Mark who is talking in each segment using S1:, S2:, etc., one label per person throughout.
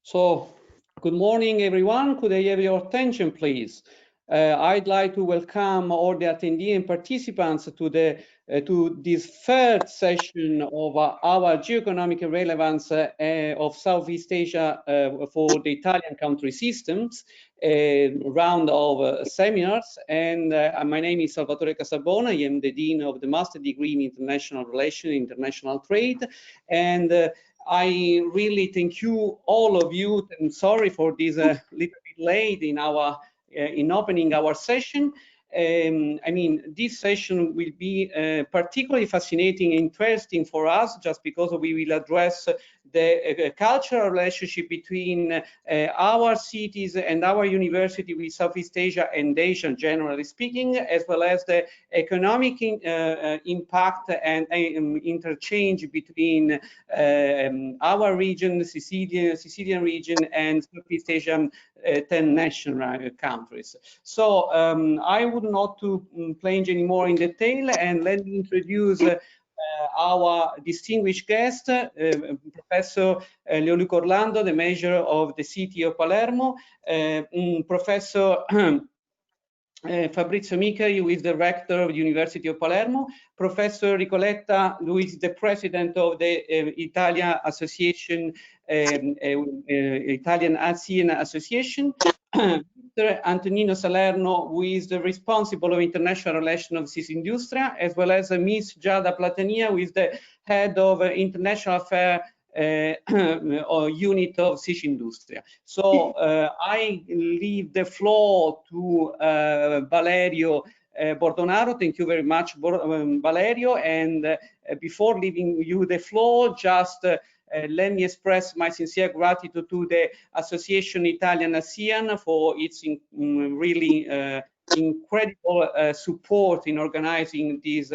S1: So, good morning, everyone. Could I have your attention, please? I'd like to welcome all the attendees and participants to this third session of our Geo-economic relevance of Southeast Asia for the Italian country systems, round of seminars. And my name is Salvatore Casabona. I am the Dean of the Master Degree in International Relations, International Trade. And I really thank you, all of you, and sorry for this little bit late in our in opening our session. I mean, this session will be particularly fascinating and interesting for us, just because we will address the cultural relationship between our cities and our university with Southeast Asia and Asia, generally speaking, as well as the economic impact and interchange between our region, Sicilian region, and Southeast Asian 10 national countries. So I would not to plunge anymore in detail, and let me introduce our distinguished guest, Professor Leoluco Orlando, the mayor of the city of Palermo, Professor Fabrizio Micari, who is the rector of the University of Palermo, Professor Ricoletta, who is the president of the Italian Association, Italian ASEAN Association, Mr. Antonino Salerno, who is the responsible of international relations of Cis Industria, as well as Ms. Giada Platania, who is the head of international affairs or unit of Cis Industria. So I leave the floor to Valerio Bordonaro. Thank you very much, Valerio. And before leaving you the floor, just let me express my sincere gratitude to the Association Italian ASEAN for its really incredible support in organizing these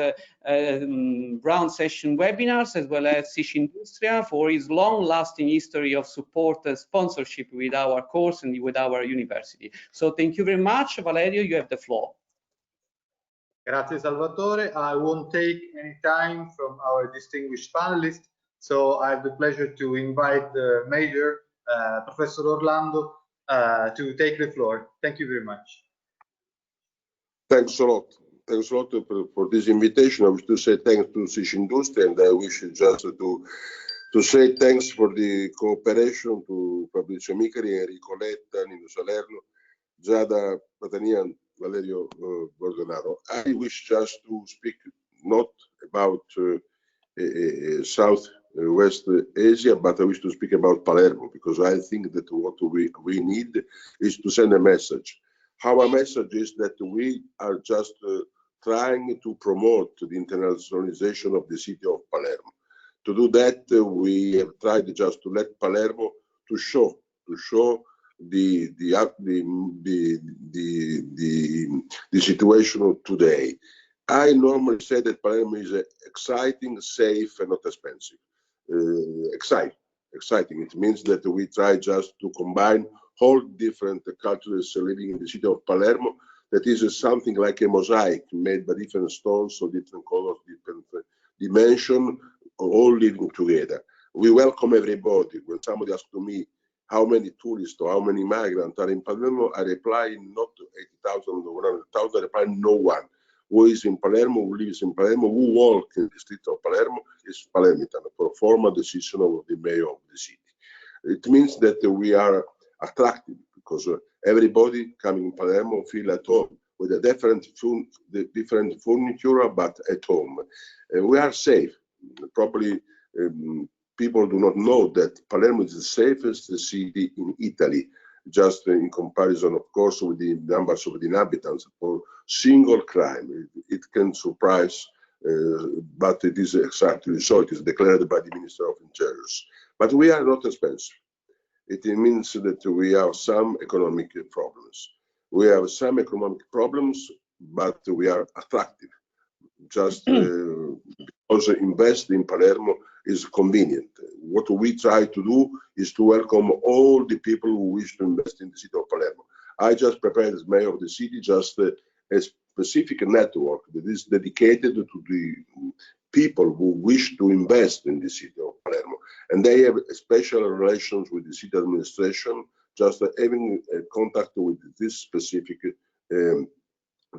S1: round session webinars, as well as Cis Industria for its long-lasting history of support and sponsorship with our course and with our university. So thank you very much. Valerio, you have the floor.
S2: Grazie Salvatore. I won't take any time from our distinguished panelists, so I have the pleasure to invite the Mayor, Professor Orlando, to take the floor. Thank you very much.
S3: Thanks a lot. Thanks a lot for this invitation. I wish to say thanks to Cis Industria, and I wish just to say thanks for the cooperation to Fabrizio Micari, Enrico Letta, Nino Salerno, Giada Patania, and Valerio Bordonaro. I wish just to speak not about Southwest Asia, but I wish to speak about Palermo, because I think that what we need is to send a message. Our message is that we are just trying to promote the internationalization of the city of Palermo. To do that, we have tried just to let Palermo to show the situation of today. I normally say that Palermo is exciting, safe, and not expensive. Exciting. It means that we try just to combine all different cultures living in the city of Palermo. That is something like a mosaic made by different stones, so different colors, different dimensions, all living together. We welcome everybody. When somebody asks to me how many tourists or how many migrants are in Palermo, I reply not 80,000 or 100,000, I reply no one. Who is in Palermo, who lives in Palermo, who walks in the street of Palermo is Palermitan, for formal decision of the mayor of the city. It means that we are attractive, because everybody coming in Palermo feel at home with a different furniture, but at home. We are safe. Probably people do not know that Palermo is the safest city in Italy, just in comparison, of course, with the numbers of the inhabitants. For single crime, it can surprise, but it is exactly so. It is declared by the Minister of Interior. But we are not expensive. It means that we have some economic problems. We have some economic problems, but we are attractive. Just because investing in Palermo is convenient. What we try to do is to welcome all the people who wish to invest in the city of Palermo. I just prepared as mayor of the city just a specific network that is dedicated to the people who wish to invest in the city of Palermo. And they have special relations with the city administration, just having contact with this specific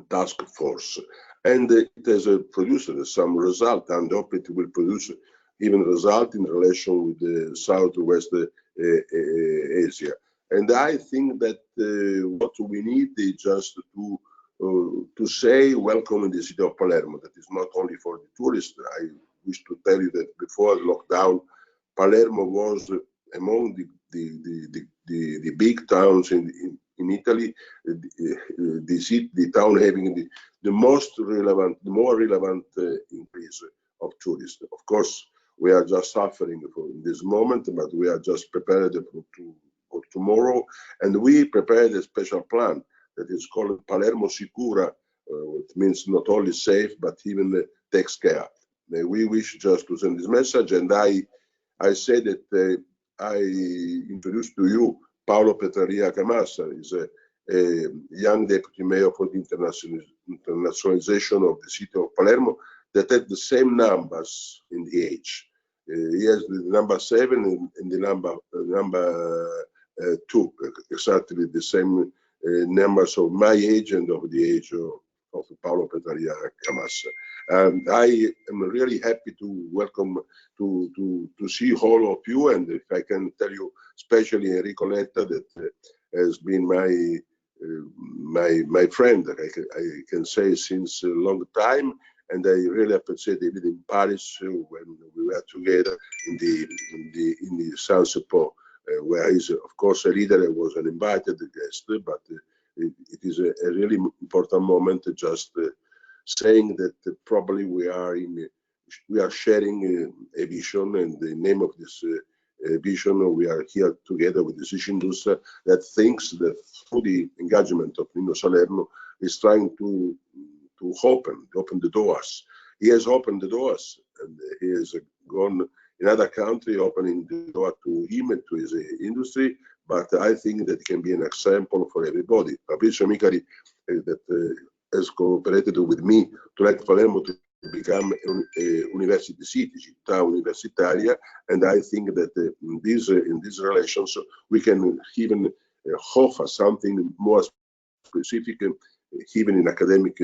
S3: task force. And it has produced some result, and hope it will produce even result in relation with the Southwest Asia. And I think that what we need is just to say welcome in the city of Palermo. That is not only for the tourists. I wish to tell you that before the lockdown, Palermo was among the big towns in Italy, the town having the more relevant increase of tourists. Of course, we are just suffering for this moment, but we are just prepared for tomorrow, and we prepared a special plan that is called Palermo Sicura, which means not only safe but even takes care. We wish just to send this message, and I say that I introduced to you Paolo Petraria Camassa. Is a young deputy mayor for the internationalization of the city of Palermo that had the same numbers in the age. He has the number 7 and the number 2, exactly the same numbers of my age and of the age of Paolo Petraria Camassa. I am really happy to welcome, to see all of you, and if I can tell you, especially Enrico Letta, that has been my friend, I can say, since a long time, and I really appreciate even in Paris when we were together in the Saint-Sepol, where he's of course a leader and was an invited guest, but it is a really important moment, just saying that probably we are sharing a vision, and the name of this vision, we are here together with the Sicilian industry that thinks that through the engagement of Nino Salerno is trying to open the doors. He has opened the doors, and he has gone in other country opening the door to him and to his industry, but I think that can be an example for everybody. Fabrizio Micari, that has cooperated with me to let Palermo to become a university city, città universitaria, and I think that in these relations we can even offer something more specific, even in academic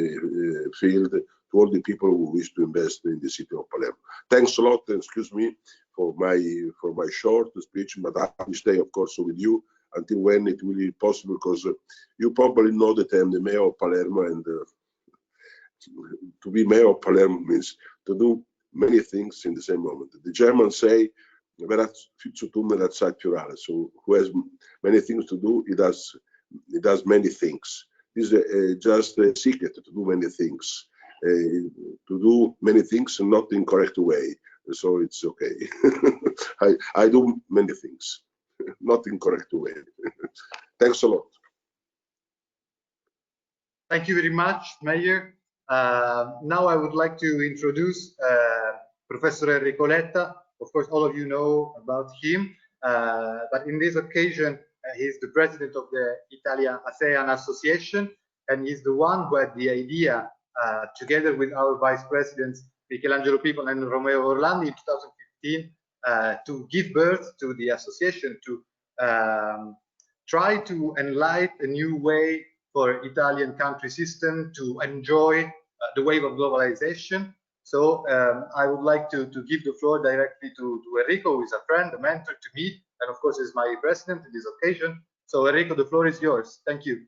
S3: field, to all the people who wish to invest in the city of Palermo. Thanks a lot, and excuse me for my short speech, but I will stay, of course, with you until when it will be possible, because you probably know that I am the mayor of Palermo, and to be mayor of Palermo means to do many things in the same moment. The Germans say, so who has many things to do, he does many things. This is just a secret to do many things. To do many things not in correct way, so it's okay. I do many things, not in correct way. Thanks a lot.
S2: Thank you very much, Mayor. Now I would like to introduce Professor Enrico Letta. Of course, all of you know about him, but in this occasion, he's the president of the Italia-ASEAN Association, and he's the one who had the idea, together with our vice presidents, Michelangelo Pipon and Romeo Orlandi, in 2015, to give birth to the association, to try to enlighten a new way for Italian country system to enjoy the wave of globalization. So I would like to give the floor directly to Enrico, who is a friend, a mentor to me, and of course is my president in this occasion. So Enrico, the floor is yours. Thank you.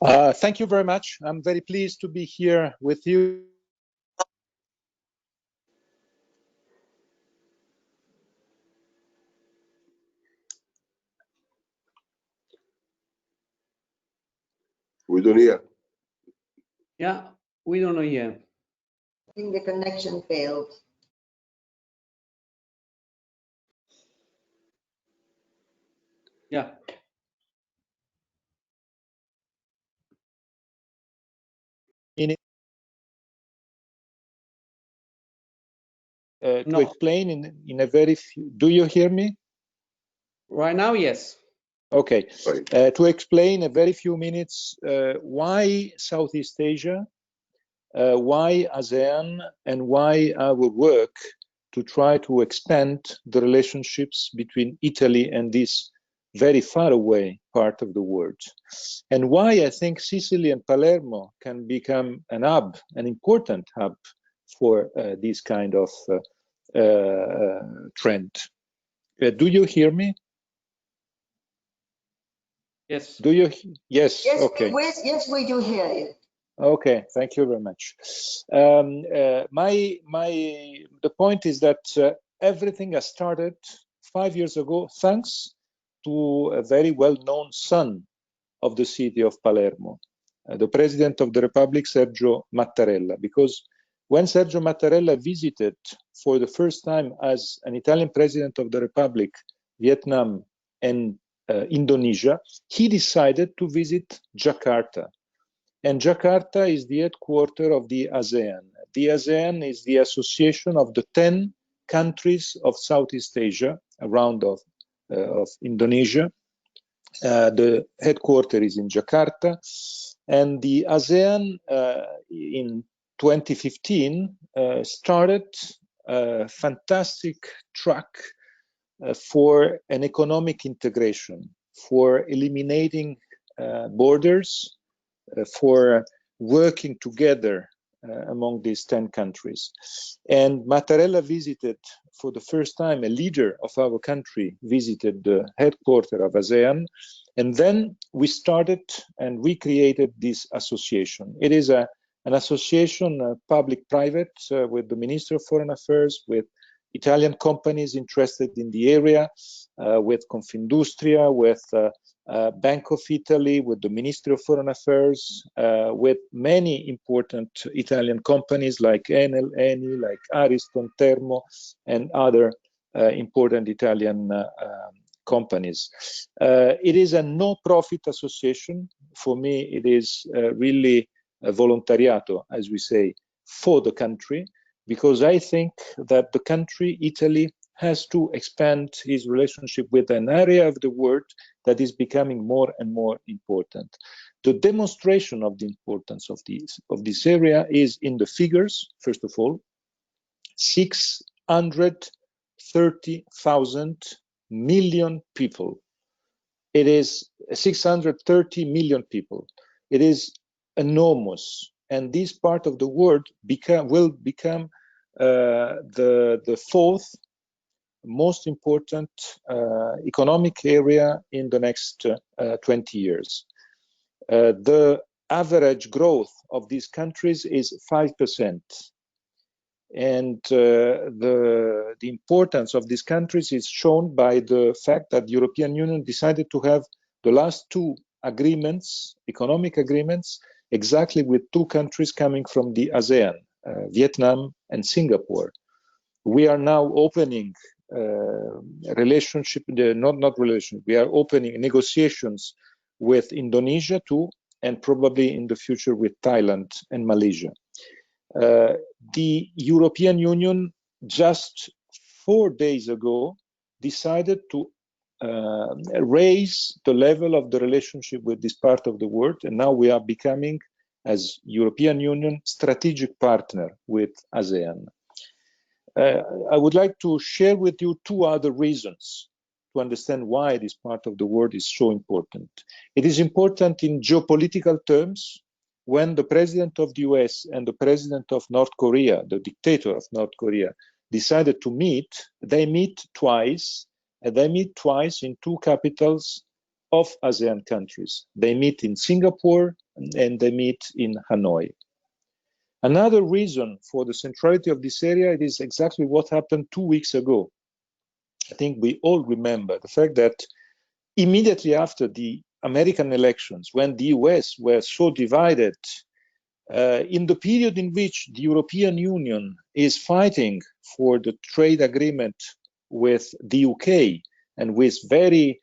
S4: Thank you very much. I'm very pleased to be here with you.
S3: We don't hear.
S1: Yeah, we don't know yet.
S5: I think the connection failed.
S1: Yeah.
S4: To explain in a very few, do you hear me?
S1: Right now, yes.
S4: Okay. To explain a very few minutes why Southeast Asia, why ASEAN, and why our work to try to expand the relationships between Italy and this very far away part of the world. And why I think Sicily and Palermo can become an hub, an important hub for this kind of trend. Do you hear me?
S1: Yes.
S4: Do you? Yes.
S5: Yes,
S4: Okay.
S5: yes, we do hear you.
S4: Okay. Thank you very much. The point is that everything has started 5 years ago, thanks to a very well-known son of the city of Palermo, the President of the Republic, Sergio Mattarella, because when Sergio Mattarella visited for the first time as an Italian President of the Republic, Vietnam and Indonesia, he decided to visit Jakarta. And Jakarta is the headquarters of the ASEAN. The ASEAN is the association of the 10 countries of Southeast Asia, around of Indonesia. The headquarters is in Jakarta, and the ASEAN in 2015 started a fantastic track for an economic integration, for eliminating borders, for working together among these 10 countries. And Mattarella visited for the first time, a leader of our country visited the headquarters of ASEAN. And then we started and we created this association. It is an association, public-private, with the Minister of Foreign Affairs, with Italian companies interested in the area, with Confindustria, with Bank of Italy, with the Ministry of Foreign Affairs, with many important Italian companies like Enel, Eni, like Ariston, Termo, and other important Italian companies. It is a no-profit association. For me, it is really a volontariato, as we say, for the country, because I think that the country, Italy, has to expand his relationship with an area of the world that is becoming more and more important. The demonstration of the importance of this area is in the figures. First of all, 630,000 million people. It is 630 million people. It is enormous, and this part of the world will become the fourth most important economic area in the next 20 years. The average growth of these countries is 5%. And the importance of these countries is shown by the fact that the European Union decided to have the last two agreements, economic agreements, exactly with two countries coming from the ASEAN, Vietnam and Singapore. We are now opening we are opening negotiations with Indonesia too, and probably in the future with Thailand and Malaysia. The European Union just 4 days ago decided to raise the level of the relationship with this part of the world, and now we are becoming, as European Union, strategic partner with ASEAN. I would like to share with you two other reasons to understand why this part of the world is so important. It is important in geopolitical terms. When the president of the US and the president of North Korea, the dictator of North Korea, decided to meet, they meet twice, and they meet twice in two capitals of ASEAN countries. They meet in Singapore and they meet in Hanoi. Another reason for the centrality of this area, it is exactly what happened 2 weeks ago. I think we all remember the fact that immediately after the American elections, when the US were so divided, in the period in which the European Union is fighting for the trade agreement with the UK and with very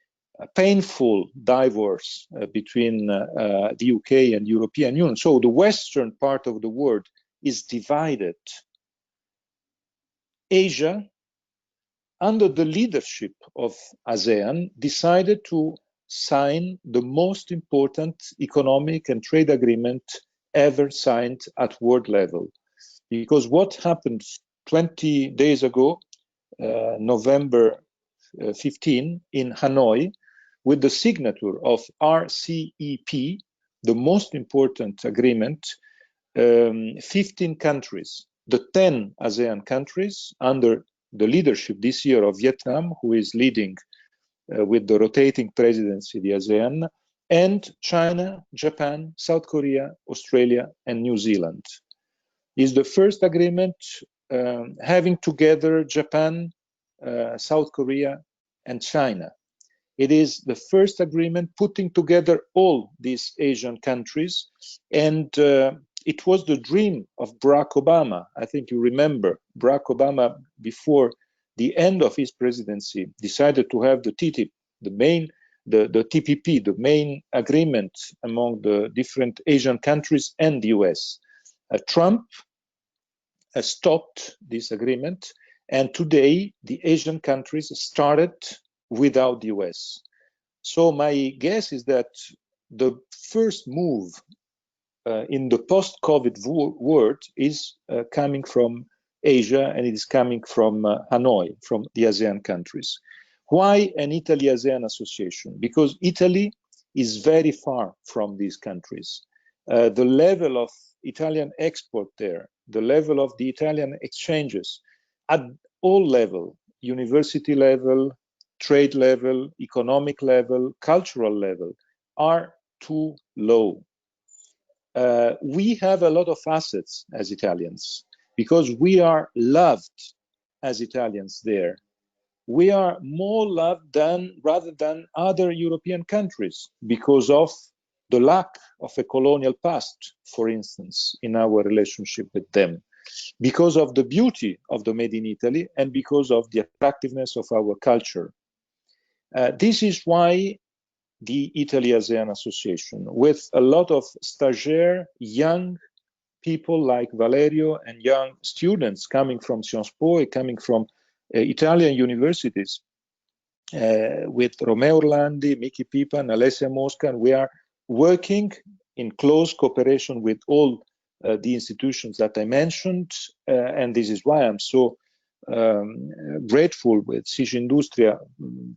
S4: painful divorce between the UK and European Union. So the Western part of the world is divided. Asia, under the leadership of ASEAN, decided to sign the most important economic and trade agreement ever signed at world level. Because what happened 20 days ago, November 15, in Hanoi, with the signature of RCEP, the most important agreement. 15 countries, the 10 ASEAN countries, under the leadership this year of Vietnam, who is leading with the rotating presidency, the ASEAN, and China, Japan, South Korea, Australia, and New Zealand. Is the first agreement having together Japan, South Korea, and China. It is the first agreement putting together all these Asian countries, and it was the dream of Barack Obama. I think you remember Barack Obama, before the end of his presidency, decided to have the TTIP, the TPP, the main agreement among the different Asian countries and the US. Trump has stopped this agreement, and today the Asian countries started without the US. So my guess is that the first move in the post-COVID world is coming from Asia, and it is coming from Hanoi, from the ASEAN countries. Why an Italy-ASEAN association? Because Italy is very far from these countries. The level of Italian export there, the level of the Italian exchanges at all levels, university level, trade level, economic level, cultural level, are too low. We have a lot of assets as Italians because we are loved as Italians there. We are more loved rather than other European countries because of the lack of a colonial past, for instance, in our relationship with them, because of the beauty of the Made in Italy, and because of the attractiveness of our culture. This is why the Italy-ASEAN Association, with a lot of stagiaire, young people like Valerio, and young students coming from Sciences Po and coming from Italian universities, with Romeo Orlandi, Miki Pipan, Alessia Mosca, and we are working in close cooperation with all the institutions that I mentioned, and this is why I'm so grateful with Sicindustria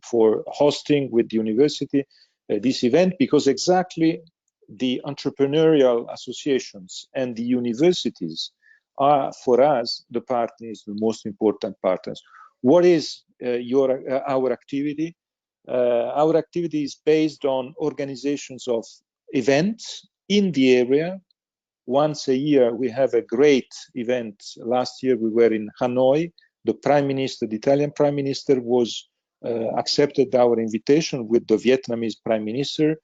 S4: for hosting with the university this event, because exactly the entrepreneurial associations and the universities are, for us, the partners, the most important partners. What is our activity? Our activity is based on organizations of events in the area. Once a year, we have a great event. Last year, we were in Hanoi. The Prime Minister, the Italian Prime Minister, was accepted our invitation with the Vietnamese Prime Minister.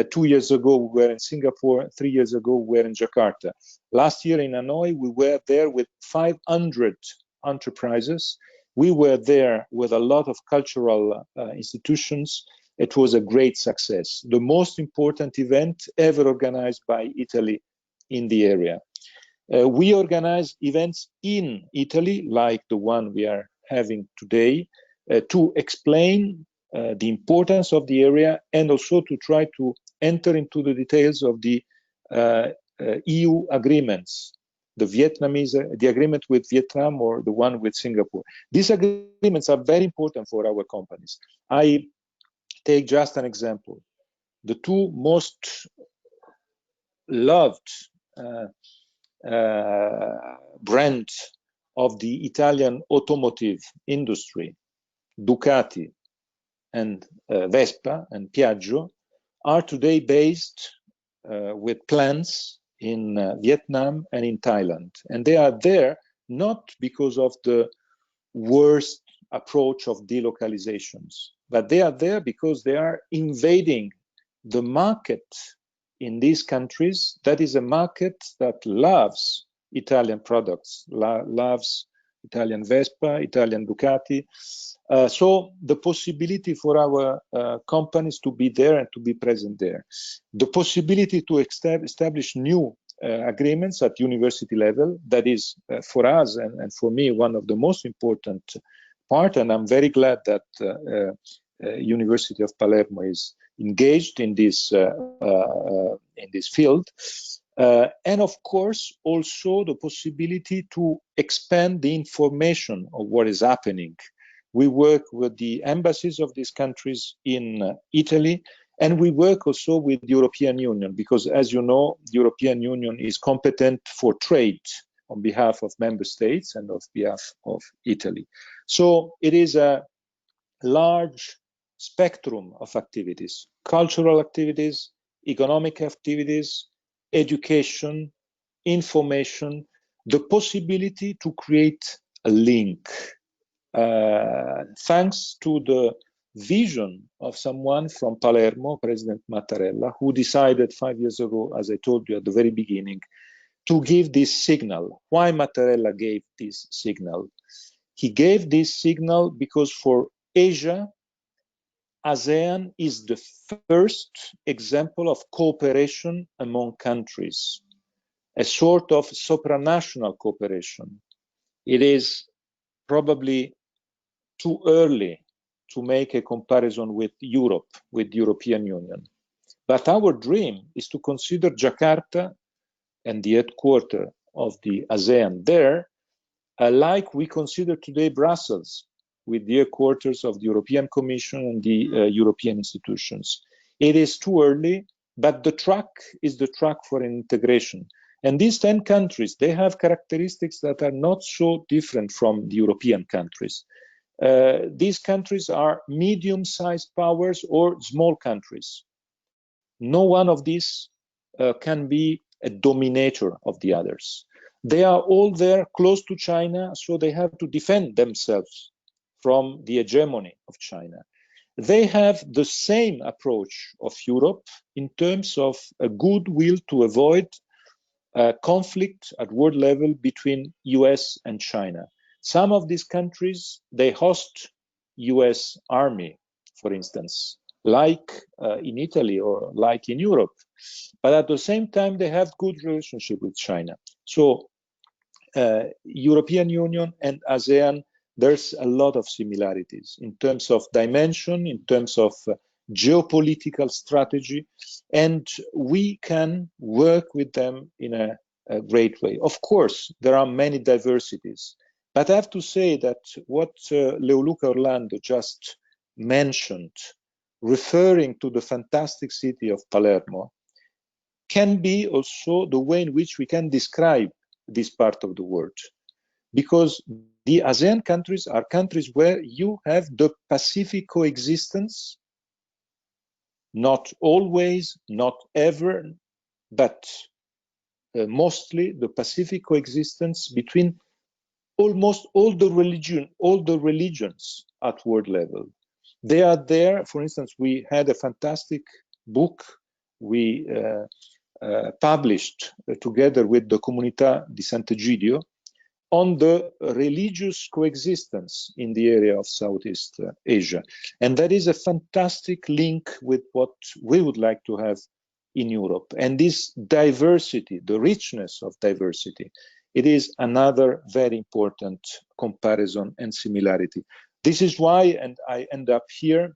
S4: 2 years ago, we were in Singapore. 3 years ago, we were in Jakarta. Last year in Hanoi, we were there with 500 enterprises. We were there with a lot of cultural institutions. It was a great success. The most important event ever organized by Italy in the area. We organize events in Italy, like the one we are having today, to explain the importance of the area, and also to try to enter into the details of the EU agreements, the agreement with Vietnam or the one with Singapore. These agreements are very important for our companies. I take just an example. The two most loved brand of the Italian automotive industry, Ducati and Vespa and Piaggio, are today based with plants in Vietnam and in Thailand. And they are there not because of the worst approach of delocalizations, but they are there because they are invading the market in these countries. That is a market that loves Italian products, loves Italian Vespa, Italian Ducati. So the possibility for our companies to be there and to be present there, the possibility to establish new agreements at university level, that is for us and for me one of the most important part, and I'm very glad that University of Palermo is engaged in this field. And of course, also the possibility to expand the information of what is happening. We work with the embassies of these countries in Italy, and we work also with the European Union, because as you know, the European Union is competent for trade on behalf of member states and on behalf of Italy. So it is a large spectrum of activities, cultural activities, economic activities, education, information, the possibility to create a link. Thanks to the vision of someone from Palermo, President Mattarella, who decided 5 years ago, as I told you at the very beginning, to give this signal. Why Mattarella gave this signal? He gave this signal because for Asia, ASEAN is the first example of cooperation among countries, a sort of supranational cooperation. It is probably too early to make a comparison with Europe, with the European Union. But our dream is to consider Jakarta and the headquarters of the ASEAN there, like we consider today Brussels, with the headquarters of the European Commission and the European institutions. It is too early, but the track is the track for integration. And these 10 countries, they have characteristics that are not so different from the European countries. These countries are medium-sized powers or small countries. No one of these can be a dominator of the others. They are all there close to China, so they have to defend themselves from the hegemony of China. They have the same approach of Europe in terms of a goodwill to avoid conflict at world level between US and China. Some of these countries, they host US army, for instance, like in Italy or like in Europe. But at the same time, they have good relationship with China. So European Union and ASEAN, there's a lot of similarities in terms of dimension, in terms of geopolitical strategy, and we can work with them in a great way. Of course, there are many diversities, but I have to say that what Leoluca Orlando just mentioned, referring to the fantastic city of Palermo, can be also the way in which we can describe this part of the world. Because the ASEAN countries are countries where you have the Pacific coexistence, not always, not ever, but mostly the Pacific coexistence between almost all the religions at world level. They are there. For instance, we had a fantastic book we published together with the Comunità di Sant'Egidio on the religious coexistence in the area of Southeast Asia. And that is a fantastic link with what we would like to have in Europe. And this diversity, the richness of diversity, it is another very important comparison and similarity. This is why, and I end up here,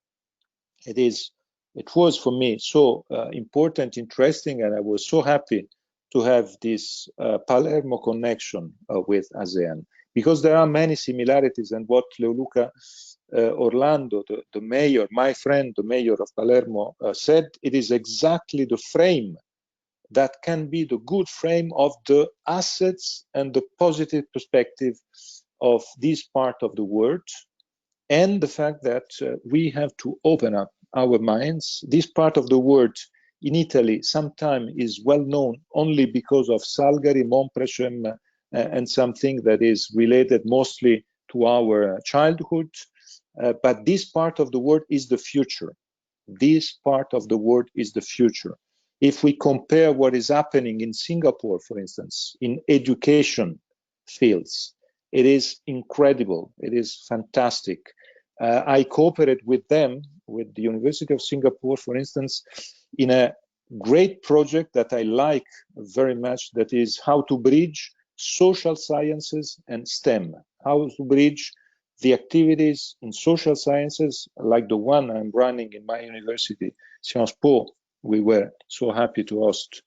S4: it was for me so important, interesting, and I was so happy to have this Palermo connection with ASEAN, because there are many similarities. And what Leoluca Orlando, the mayor, my friend, the mayor of Palermo, said, it is exactly the frame that can be the good frame of the assets and the positive perspective of this part of the world, and the fact that we have to open up our minds. This part of the world in Italy sometimes is well known only because of Salgari, Monprescem, and something that is related mostly to our childhood. But this part of the world is the future. This part of the world is the future. If we compare what is happening in Singapore, for instance, in education fields, it is incredible. It is fantastic. I cooperate with them, with the University of Singapore, for instance, in a great project that I like very much, that is how to bridge social sciences and STEM, how to bridge the activities in social sciences, like the one I'm running in my university, Sciences Po. We were so happy to host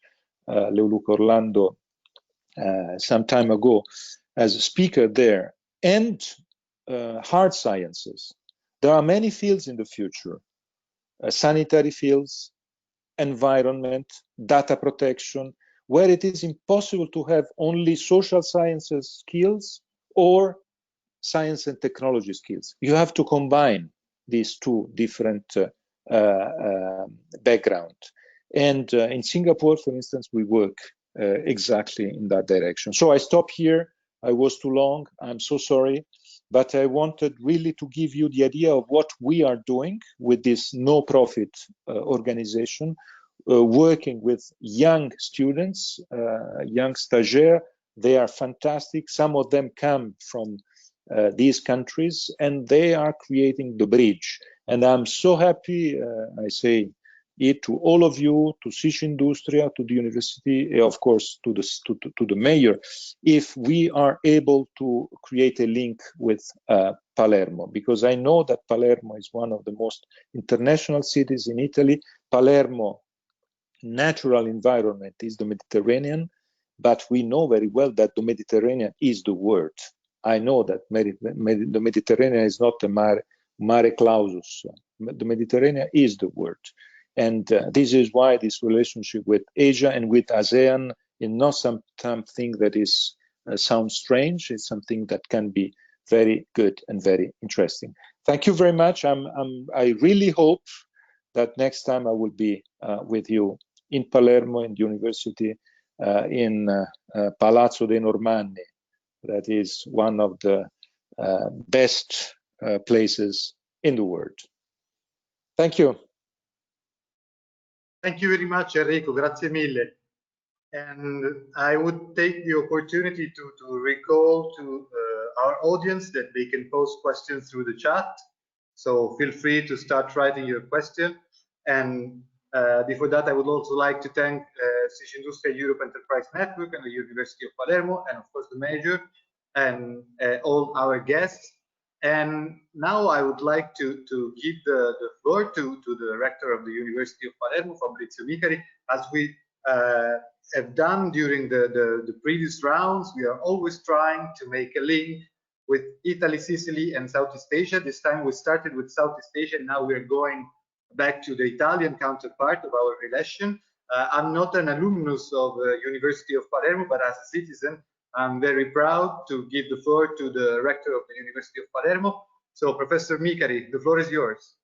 S4: Leoluca Orlando some time ago as a speaker there, and hard sciences. There are many fields in the future, sanitary fields, environment, data protection, where it is impossible to have only social sciences skills or science and technology skills. You have to combine these two different backgrounds. And in Singapore, for instance, we work exactly in that direction. So I stop here. I was too long. I'm so sorry. But I wanted really to give you the idea of what we are doing with this no-profit organization, working with young students, young stagiaires. They are fantastic. Some of them come from these countries, and they are creating the bridge. And I'm so happy, I say it to all of you, to Sicindustria, to the university, of course, to the mayor, if we are able to create a link with Palermo, because I know that Palermo is one of the most international cities in Italy. Palermo natural environment is the Mediterranean, but we know very well that the Mediterranean is the world. I know that the Mediterranean is not a mare clausus. The Mediterranean is the world. And this is why this relationship with Asia and with ASEAN is not something that is sounds strange. It's something that can be very good and very interesting. Thank you very much. I really hope that next time I will be with you in Palermo, in the university, in Palazzo dei Normanni. That is one of the best places in the world. Thank you.
S2: Thank you very much, Enrico. Grazie mille. And I would take the opportunity to recall to our audience that they can pose questions through the chat. So feel free to start writing your question. And before that, I would also like to thank Sicindustria Europe Enterprise Network and the University of Palermo, and of course the Major, and all our guests. And now I would like to give the floor to the rector of the University of Palermo, Fabrizio Micari. As we have done during the previous rounds, we are always trying to make a link with Italy, Sicily, and Southeast Asia. This time we started with Southeast Asia, and now we're going back to the Italian counterpart of our relation. I'm not an alumnus of the University of Palermo, but as a citizen, I'm very proud to give the floor to the rector of the University of Palermo. So, Professor Micari, the floor is yours.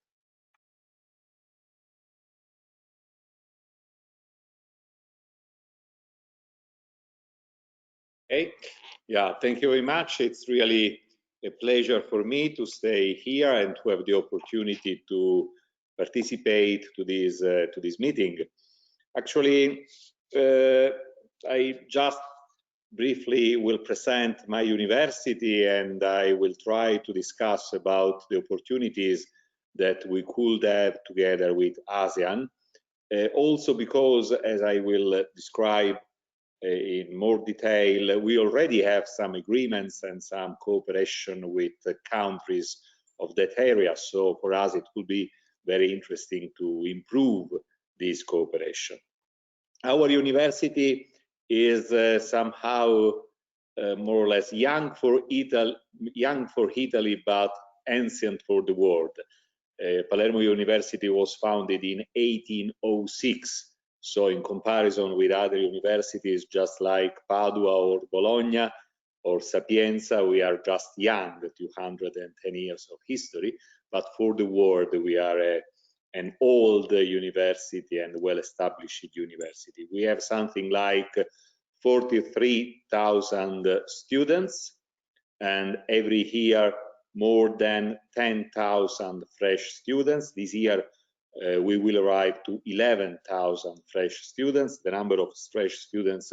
S6: Okay. Yeah, thank you very much. It's really a pleasure for me to stay here and to have the opportunity to participate to this meeting. Actually, I just briefly will present my university, and I will try to discuss about the opportunities that we could have together with ASEAN. Also because, as I will describe in more detail, we already have some agreements and some cooperation with the countries of that area. So for us, it could be very interesting to improve this cooperation. Our university is somehow more or less young for Italy, but ancient for the world. Palermo University was founded in 1806. So in comparison with other universities, just like Padua or Bologna or Sapienza, we are just young, 210 years of history. But for the world, we are an old university and well-established university. We have something like 43,000 students, and every year more than 10,000 fresh students. This year we will arrive to 11,000 fresh students. The number of fresh students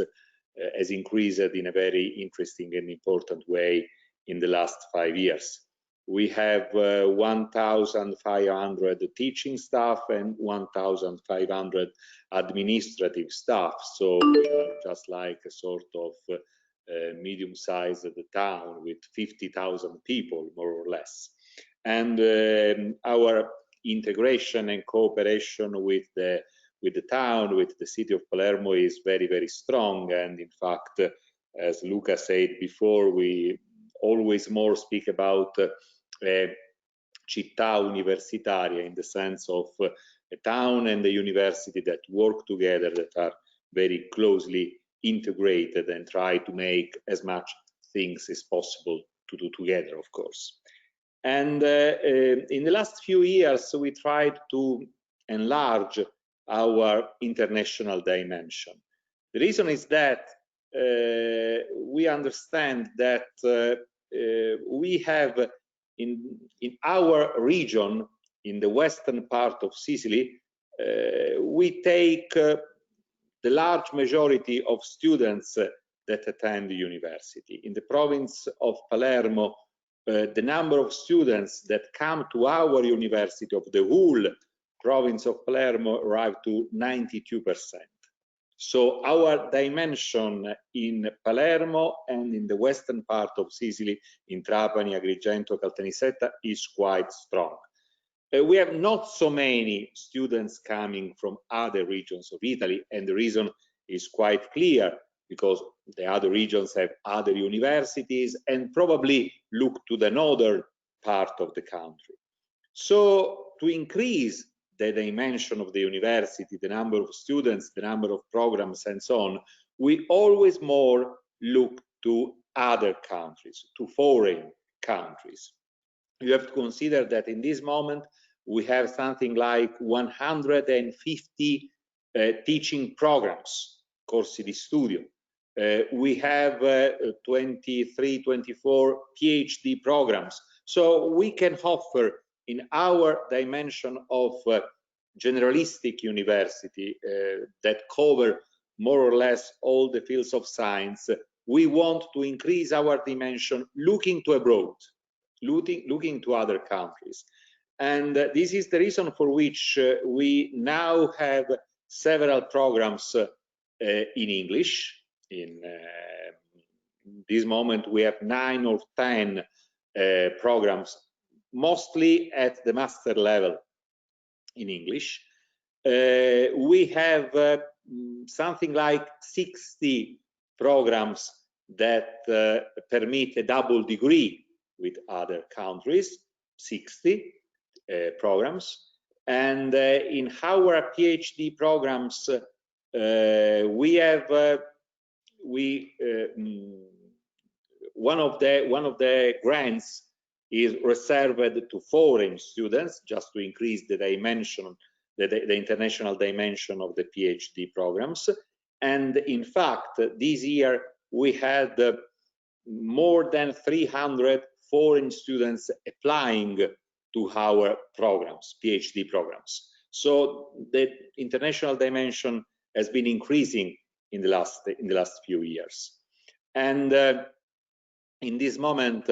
S6: has increased in a very interesting and important way in the last 5 years. We have 1,500 teaching staff and 1,500 administrative staff. So we are just like a sort of medium-sized town with 50,000 people, more or less. And our integration and cooperation with the the town, with the city of Palermo is very, very strong. And in fact, as Luca said before, we always more speak about città universitaria, in the sense of a town and a university that work together, that are very closely integrated and try to make as much things as possible to do together, of course. And in the last few years, we tried to enlarge our international dimension. The reason is that we understand that we have in our region, in the western part of Sicily, we take the large majority of students that attend the university. In the province of Palermo, the number of students that come to our university, of the whole province of Palermo, arrive to 92%. So our dimension in Palermo and in the western part of Sicily, in Trapani, Agrigento, Caltanissetta, is quite strong. We have not so many students coming from other regions of Italy, and the reason is quite clear, because the other regions have other universities and probably look to the northern part of the country. So to increase the dimension of the university, the number of students, the number of programs, and so on, we always more look to other countries, to foreign countries. You have to consider that in this moment we have something like 150 teaching programs, corsi di studio. We have 23, 24 PhD programs. So we can offer in our dimension of generalistic university that cover more or less all the fields of science, we want to increase our dimension looking to abroad, looking to other countries. And this is the reason for which we now have several programs in English. In this moment, we have 9 or 10 programs, mostly at the master level in English. We have something like 60 programs that permit a double degree with other countries, 60 programs. And in our PhD programs, we have one of the grants is reserved to foreign students, just to increase the dimension, the international dimension of the PhD programs. And in fact, this year we had more than 300 foreign students applying to our programs, PhD programs. So the international dimension has been increasing in the last few years. And in this moment,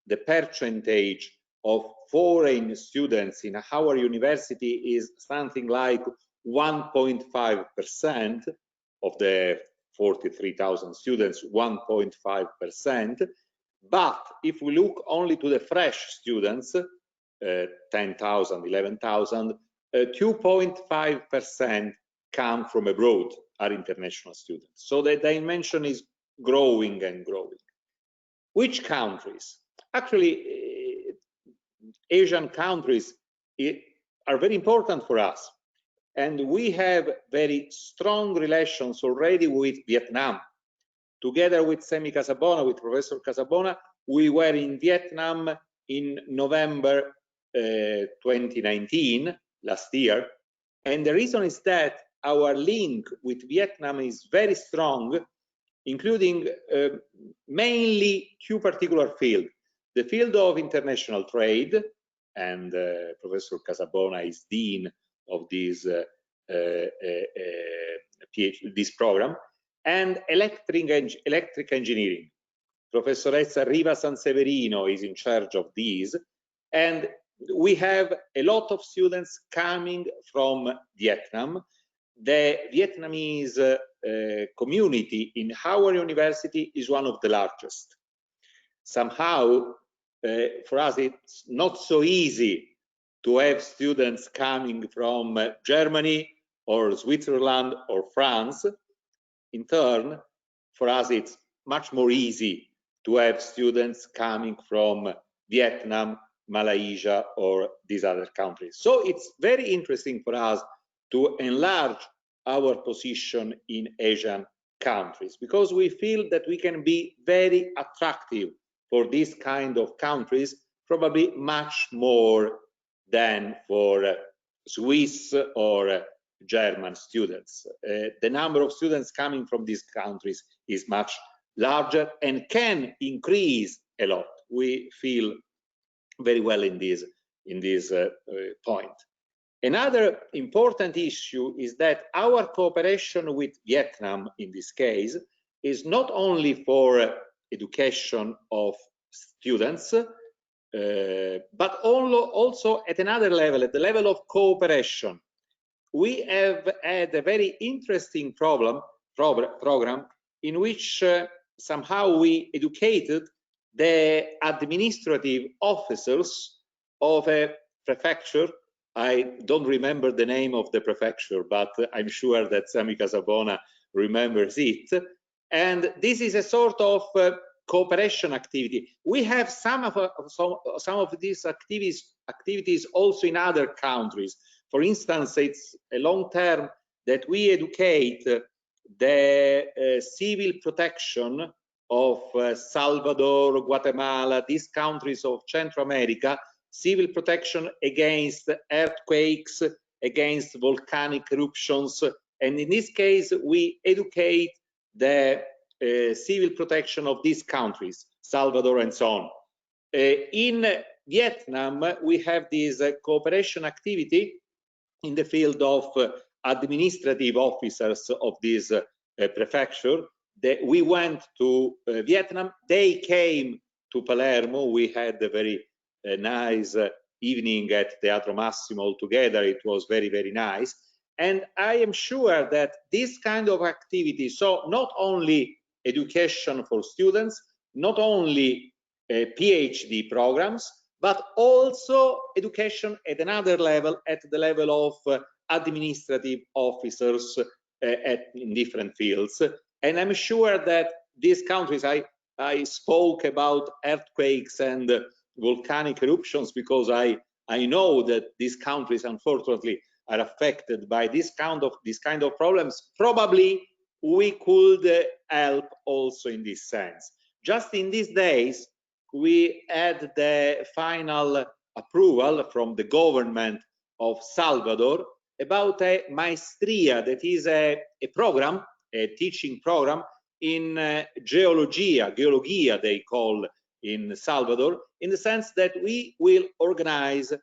S6: the percentage of foreign students in our university is something like 1.5% of the 43,000 students, 1.5%. But if we look only to the fresh students, 10,000, 11,000, 2.5% come from abroad, are international students. So the dimension is growing and growing. Which countries? Actually, Asian countries are very important for us. And we have very strong relations already with Vietnam. Together with Semi Casabona, with Professor Casabona, we were in Vietnam in November 2019, last year. And the reason is that our link with Vietnam is very strong, including mainly 2 particular fields. The field of international trade, and Professor Casabona is dean of this program, and electric engineering. Professoressa Riva Sanseverino is in charge of these, and we have a lot of students coming from Vietnam. The Vietnamese community in our university is one of the largest. Somehow, for us, it's not so easy to have students coming from Germany, or Switzerland or France, in turn, for us it's much more easy to have students coming from Vietnam, Malaysia, or these other countries. So it's very interesting for us to enlarge our position in Asian countries, because we feel that we can be very attractive for these kind of countries, probably much more than for Swiss or German students. The number of students coming from these countries is much larger and can increase a lot. We feel very well in this point. Another important issue is that our cooperation with Vietnam, in this case, is not only for education of students, but also at another level, at the level of cooperation. We have had a very interesting program in which somehow we educated the administrative officers of a prefecture. I don't remember the name of the prefecture, but I'm sure that Sami Casabona remembers it. And this is a sort of cooperation activity. We have some of these activities also in other countries. For instance, it's a long term that we educate the civil protection of Salvador, Guatemala, these countries of Central America, civil protection against earthquakes, against volcanic eruptions. And in this case, we educate the civil protection of these countries, Salvador and so on. In Vietnam, we have this cooperation activity in the field of administrative officers of this prefecture. We went to Vietnam, they came to Palermo, we had a very nice evening at Teatro Massimo all together. It was very, very nice. And I am sure that this kind of activity, so not only education for students, not only PhD programs, but also education at another level, at the level of administrative officers in different fields. And I'm sure that these countries, I spoke about earthquakes and volcanic eruptions because I know that these countries, unfortunately, are affected by this kind of problems. Probably we could help also in this sense. Just in these days, we had the final approval from the government of Salvador about a maestria, that is a program, a teaching program in geologia they call in Salvador, in the sense that we will organize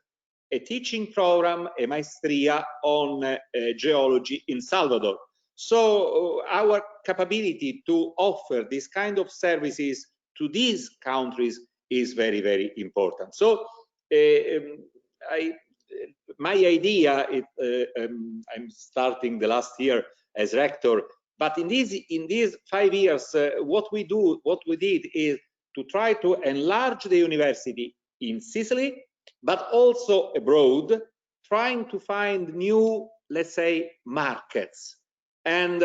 S6: a teaching program, a maestria on geology in Salvador. So our capability to offer this kind of services to these countries is very, very important. So my idea, I'm starting the last year as rector, but in these 5 years, what we did is to try to enlarge the university in Sicily, but also abroad, trying to find new, let's say, markets. And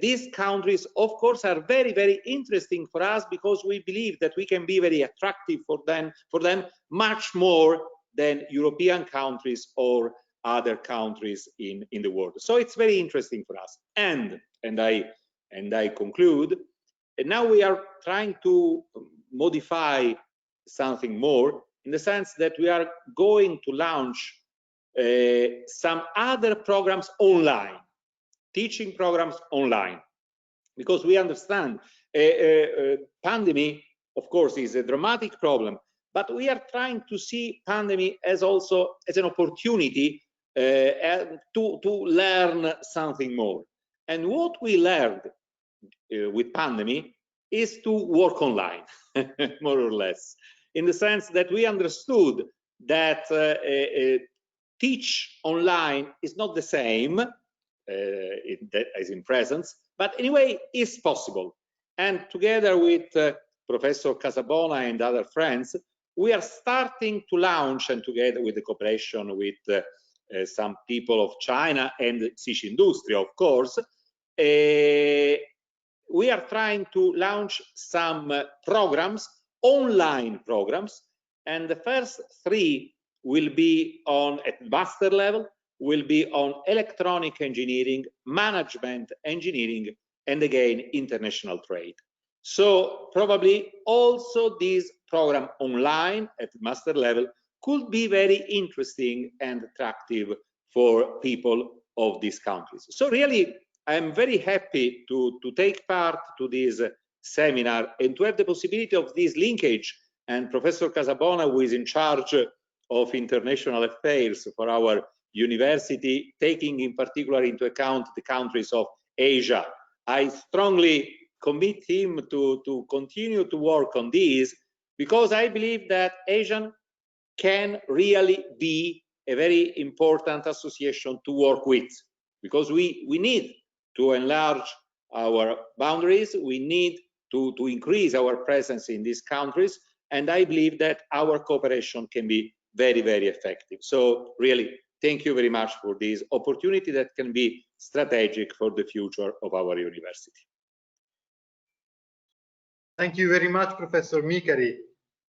S6: these countries, of course, are very, very interesting for us because we believe that we can be very attractive for them much more than European countries or other countries in the world. So it's very interesting for us. And I conclude. And now we are trying to modify something more in the sense that we are going to launch some other programs online, teaching programs online, because we understand pandemic, of course, is a dramatic problem, but we are trying to see pandemic as also as an opportunity to learn something more. And what we learned with pandemic is to work online, more or less, in the sense that we understood that teach online is not the same as in presence, but anyway, is possible. And together with Professor Casabona and other friends, we are starting to launch, and together with the cooperation with some people of China and Sicily industry, of course. We are trying to launch some programs, online programs, and the first 3 will be on at master level, will be on electronic engineering, management engineering, and again, international trade. So probably also this program online at master level could be very interesting and attractive for people of these countries. So really, I'm very happy to take part to this seminar and to have the possibility of this linkage. And Professor Casabona, who is in charge of international affairs for our university, taking in particular into account the countries of Asia, I strongly commit him to continue to work on this, because I believe that ASEAN can really be a very important association to work with, because we need to enlarge our boundaries, we need to increase our presence in these countries, and I believe that our cooperation can be very, very effective. So really, thank you very much for this opportunity that can be strategic for the future of our university.
S2: Thank you very much, Professor Micari.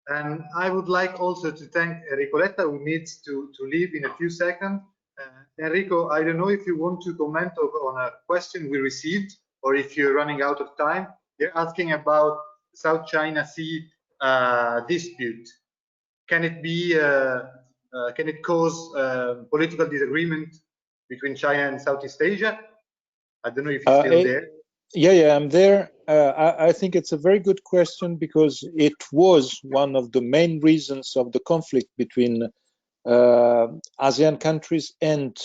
S2: And I would like also to thank Ricoletta, who needs to leave in a few seconds. Enrico, I don't know if you want to comment on a question we received, or if you're running out of time. They're asking about South China Sea dispute. Can it be? Can it cause political disagreement between China and Southeast Asia? I don't know if you're still there.
S4: Yeah, I'm there. I think it's a very good question, because it was one of the main reasons of the conflict between ASEAN countries and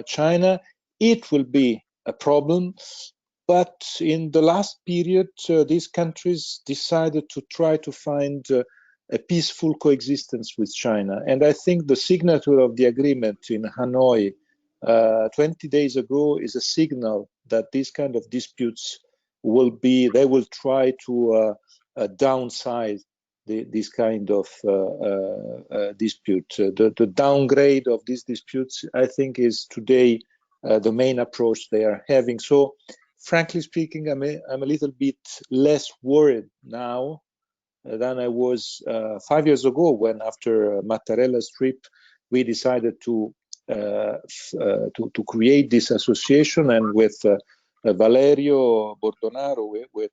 S4: China. It will be a problem, but in the last period, these countries decided to try to find a peaceful coexistence with China. And I think the signature of the agreement in Hanoi 20 days ago is a signal that these kind of disputes they will try to downsize this kind of dispute. The downgrade of these disputes, I think, is today the main approach they are having. So, frankly speaking, I'm a little bit less worried now than I was 5 years ago, when, after Mattarella's trip, we decided to create this association, and with Valerio Bordonaro, with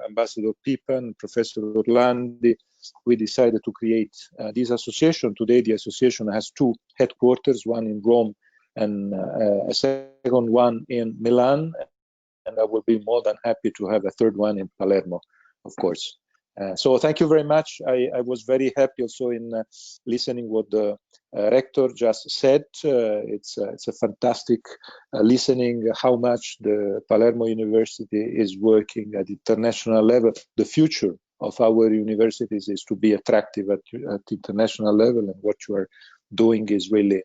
S4: Ambassador Pipan, Professor Orlandi, we decided to create this association. Today, the association has 2 headquarters, one in Rome and a second one in Milan, and I will be more than happy to have a third one in Palermo, of course. So thank you very much. I was very happy also in listening what the rector just said. It's a fantastic listening how much the Palermo University is working at international level. The future of our universities is to be attractive at international level, and what you are doing is really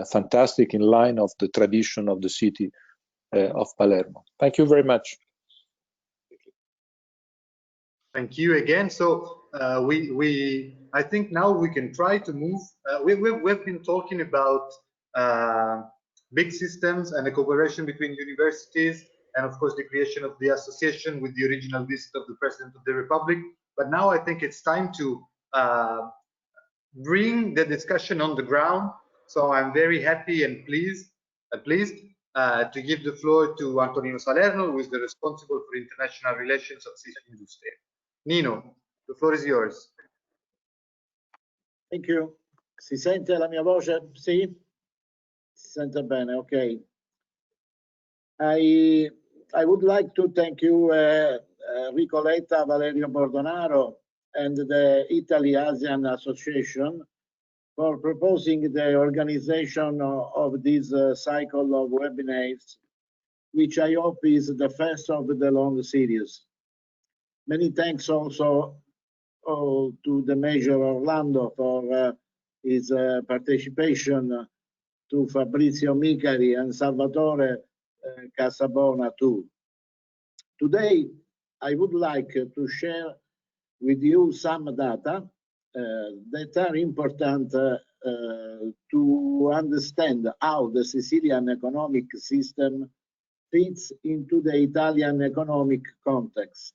S4: fantastic, in line of the tradition of the city of Palermo. Thank you very much.
S2: Thank you again. So I think now we can try to move. We've been talking about big systems and the cooperation between universities, and of course the creation of the association with the original visit of the President of the Republic. But now I think it's time to bring the discussion on the ground. So I'm very happy and pleased to give the floor to Antonino Salerno, who is the responsible for international relations of Sicily Industria. Nino, the floor is yours.
S7: Thank you. Si sente la mia voce? Sì? Si sente bene, ok. I would like to thank you, Ricoletta, Valerio Bordonaro, and the Italy ASEAN Association for proposing the organization of this cycle of webinars, which I hope is the first of the long series. Many thanks also to the Major Orlando for his participation, to Fabrizio Micari and Salvatore Casabona too. Today, I would like to share with you some data that are important to understand how the Sicilian economic system fits into the Italian economic context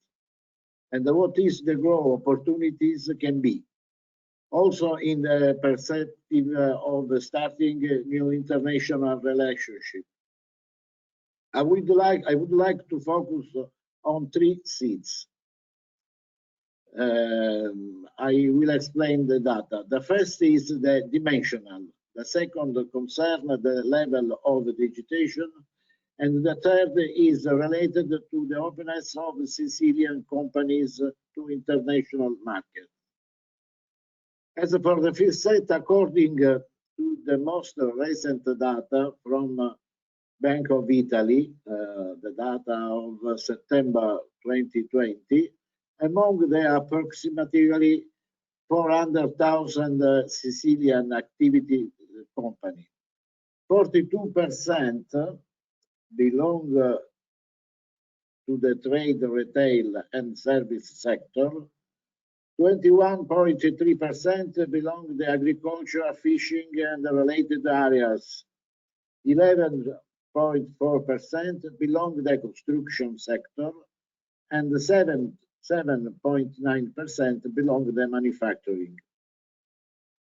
S7: and what is the growth opportunities can be. Also in the perspective of starting a new international relationship. I would like to focus on three seats. I will explain the data. The first is the dimensional. The second concern the level of digitation. And the third is related to the openness of Sicilian companies to international markets. As for the first set, according to the most recent data from Bank of Italy, the data of September 2020, among the approximately 400,000 Sicilian activity company, 42% belong to the trade, retail, and service sector. 21.3% belong to the agriculture, fishing, and related areas. 11.4% belong to the construction sector, and 7.9% belong to the manufacturing.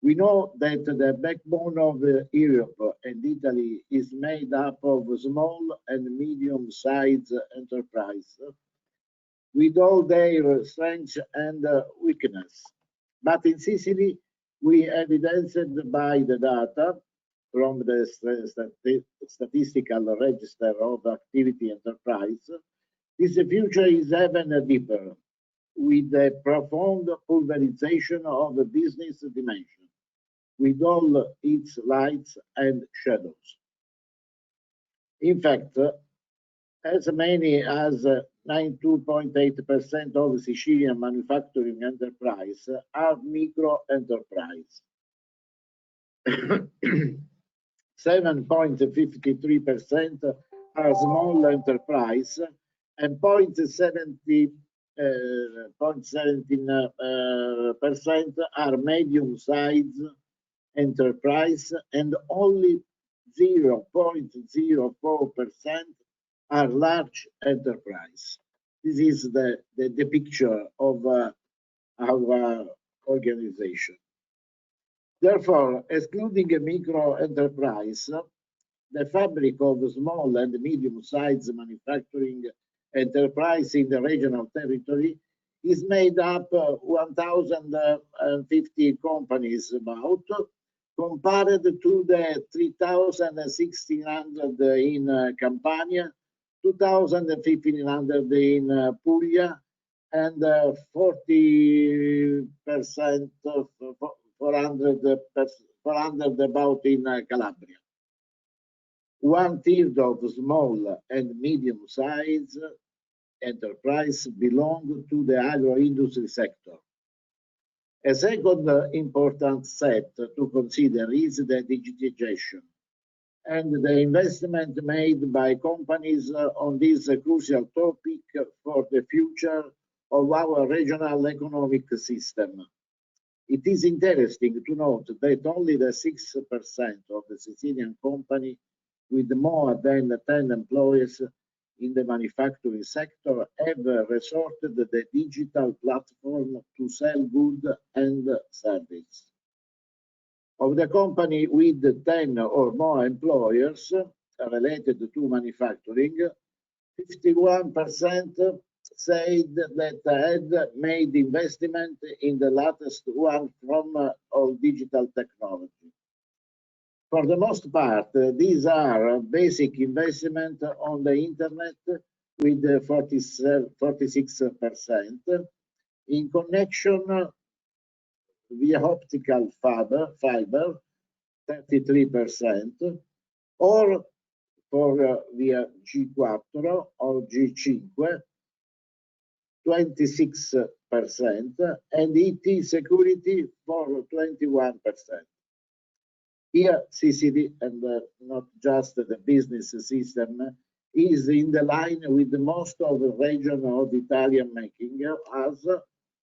S7: We know that the backbone of Europe and Italy is made up of small and medium-sized enterprises, with all their strengths and weakness. But in Sicily, we evidenced by the data from the statistical register of activity enterprise, this future is even deeper, with a profound pulverization of the business dimension, with all its lights and shadows. In fact, as many as 92.8% of Sicilian manufacturing enterprise are micro enterprise. 7.53% are small enterprise, and 0.17% are medium-sized enterprise, and only 0.04% are large enterprise. This is the picture of our organization. Therefore, excluding a micro enterprise, the fabric of small and medium-sized manufacturing enterprise in the regional territory is made up of 1,050 companies about, compared to the 3,600 in Campania, 2,500 in Puglia, and 40%, 400 about in Calabria. 1/3 of small and medium-sized enterprise belong to the agro-industry sector. A second important set to consider is the digitization and the investment made by companies on this crucial topic for the future of our regional economic system. It is interesting to note that only the 6% of the Sicilian company with more than 10 employees in the manufacturing sector have resorted to the digital platform to sell goods and service. Of the company with 10 or more employers related to manufacturing, 51% said that had made investment in the latest one from all digital technology. For the most part, these are basic investment on the internet with 46%, in connection via optical fiber 33%, or for via G4 or G5 26%, and IT security for 21%. Here, Sicily, and not just the business system, is in the line with most of the region of Italian making as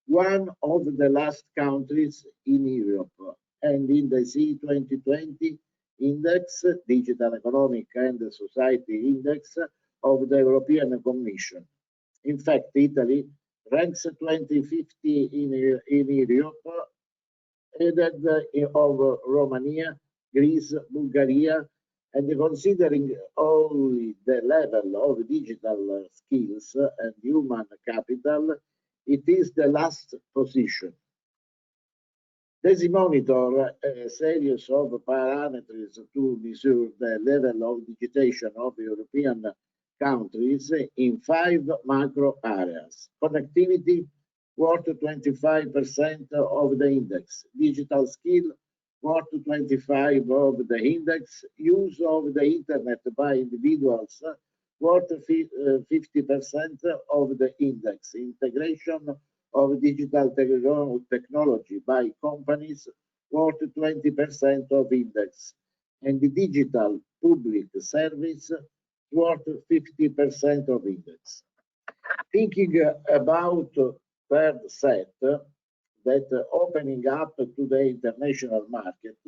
S7: one of the last countries in Europe and in the C2020 Index, Digital Economic and Society Index of the European Commission. In fact, Italy ranks 2050 in Europe, ahead of Romania, Greece, Bulgaria, and considering only the level of digital skills and human capital, it is the last position. DESI monitor a series of parameters to measure the level of digitization of European countries in 5 macro areas. Connectivity, worth 25% of the index. Digital skill, worth 25% of the index. Use of the internet by individuals, worth 50% of the index. Integration of digital technology by companies, worth 20% of index. And the digital public service, worth 50% of index. Thinking about third set, that opening up to the international market,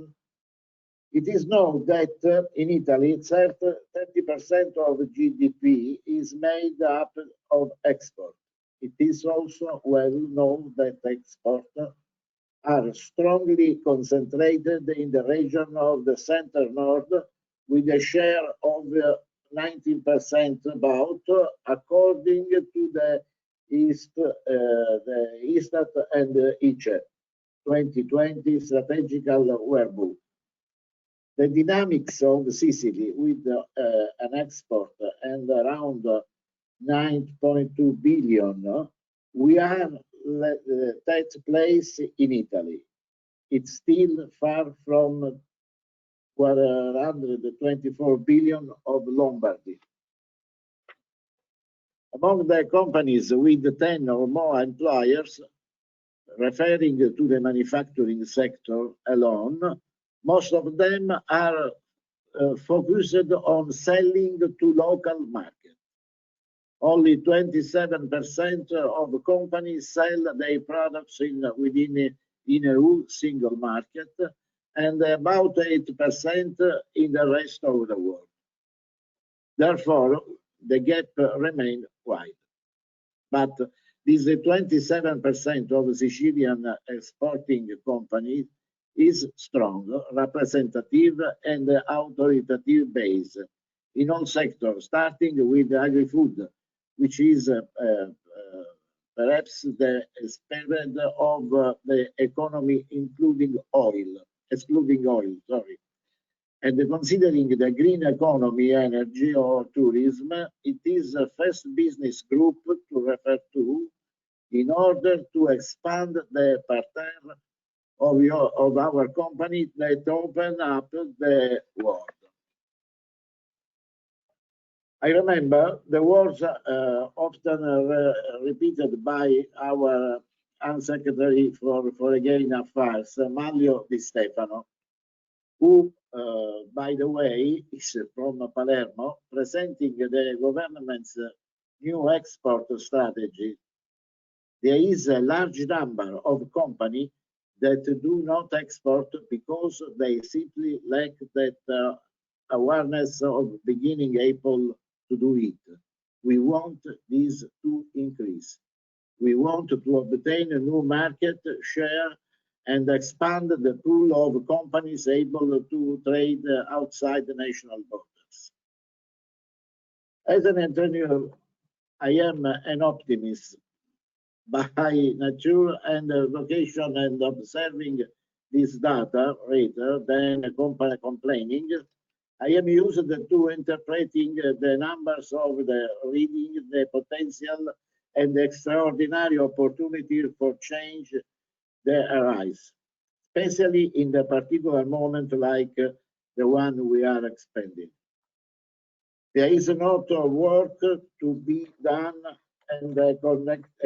S7: it is known that in Italy, 30% of GDP is made up of export. It is also well known that exports are strongly concentrated in the region of the center north, with a share of 19% about, according to the Istat and ICE 2020 strategical workbook. The dynamics of Sicily, with an export and around 9.2 billion, we are that place in Italy. It's still far from 124 billion of Lombardy. Among the companies with 10 or more employers, referring to the manufacturing sector alone, most of them are focused on selling to local markets. Only 27% of companies sell their products within EU single market, and about 8% in the rest of the world. Therefore, the gap remains wide. But this 27% of Sicilian exporting companies is strong, representative, and authoritative base in all sectors, starting with agri-food, which is perhaps the spirit of the economy, excluding oil, sorry. And considering the green economy, energy, or tourism, it is the first business group to refer to in order to expand the parterre of our company that open up the world. I remember the words often repeated by our Secretary for Foreign Affairs, Manlio Di Stefano, who, by the way, is from Palermo, presenting the government's new export strategy. There is a large number of companies that do not export because they simply lack that awareness of beginning able to do it. We want this to increase. We want to obtain a new market share and expand the pool of companies able to trade outside the national borders. As an entrepreneur, I am an optimist by nature and vocation, and observing this data rather than complaining, I am used to interpreting the numbers of the reading, the potential and the extraordinary opportunity for change that arise, especially in the particular moment like the one we are expending. There is a lot of work to be done, and a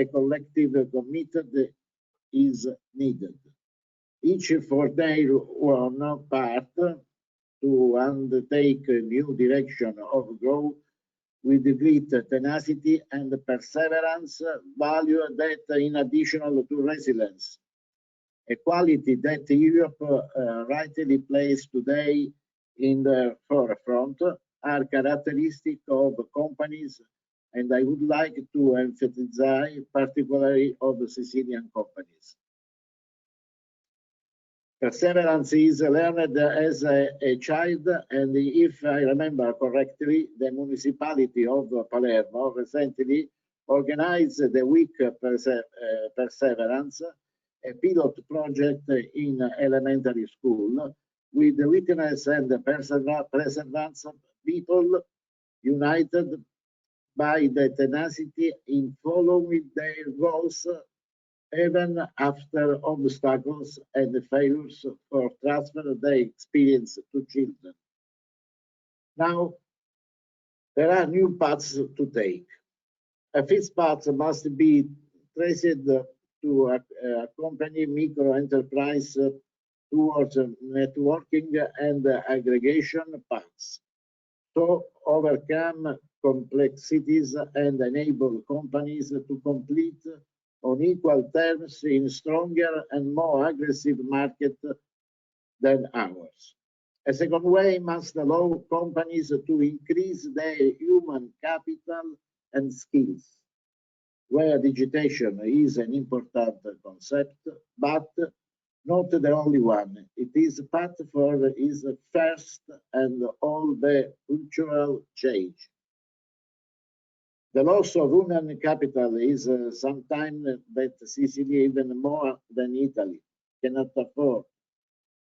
S7: collective commitment is needed, each for their own part, to undertake a new direction of growth with great tenacity and perseverance, value that in addition to resilience equality that Europe rightly placed today in the forefront, are characteristic of companies, and I would like to emphasize particularly of the Sicilian companies. Perseverance is learned as a child, and if I remember correctly, the municipality of Palermo recently organized the Week Perseverance, a pilot project in elementary school with the witness and the perseverance people united by the tenacity in following their goals even after obstacles and failures for transfer they experience to children. Now, there are new paths to take. A fifth path must be traced to accompany micro-enterprise towards networking and aggregation paths to overcome complexities and enable companies to compete on equal terms in stronger and more aggressive market than ours. A second way must allow companies to increase their human capital and skills, where digitation is an important concept, but not the only one. It is part for is first and all the cultural change. The loss of human capital is sometimes that Sicily, even more than Italy, cannot afford.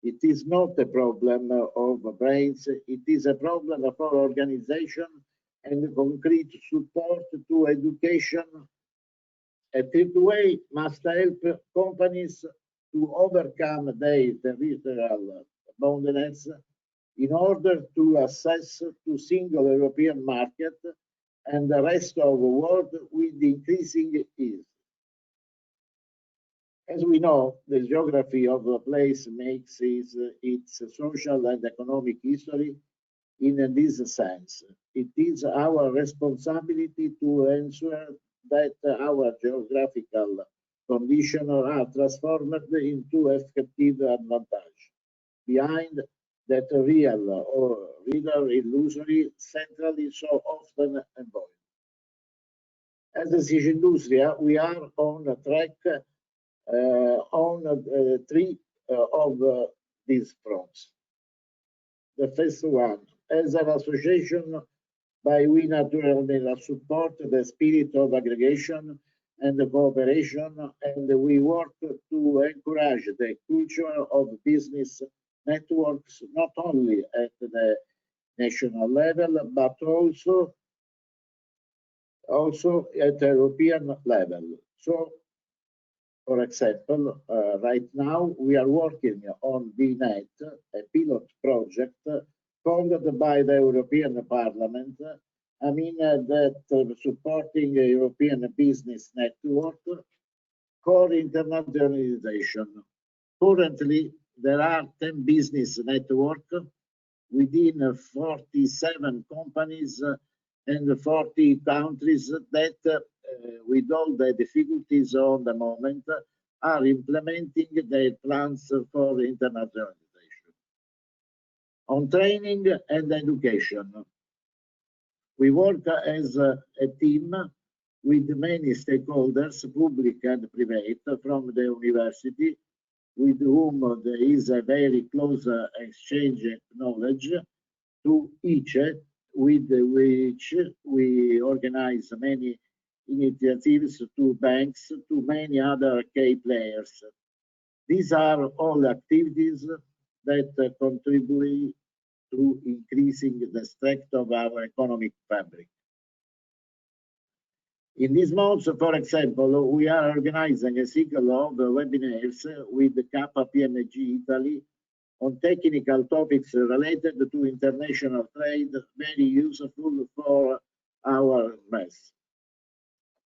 S7: It is not a problem of brains, it is a problem for organization and concrete support to education. A third way must help companies to overcome their territorial boundaries in order to access to single European market and the rest of the world with increasing ease. As we know, the geography of a place makes its social and economic history in this sense. It is our responsibility to ensure that our geographical conditions are transformed into effective advantage behind that real or rather illusory centrally so often avoided. As a Sicindustria, we are on a track on three of these fronts. The first one, as an association, we naturally support the spirit of aggregation and cooperation, and we work to encourage the culture of business networks, not only at the national level, but also at the European level. So, for example, right now we are working on VNet, a pilot project funded by the European Parliament. I mean that supporting a European business network for internationalization. Currently, there are 10 business networks within 47 companies and 40 countries that, with all the difficulties on the moment, are implementing their plans for internationalization. On training and education, we work as a team with many stakeholders, public and private, from the university, with whom there is a very close exchange of knowledge, to each, with which we organize many initiatives, to banks, to many other key players. These are all activities that contribute to increasing the strength of our economic fabric. In these months, for example, we are organizing a cycle of webinars with Kappa PMG Italy on technical topics related to international trade, very useful for our mess.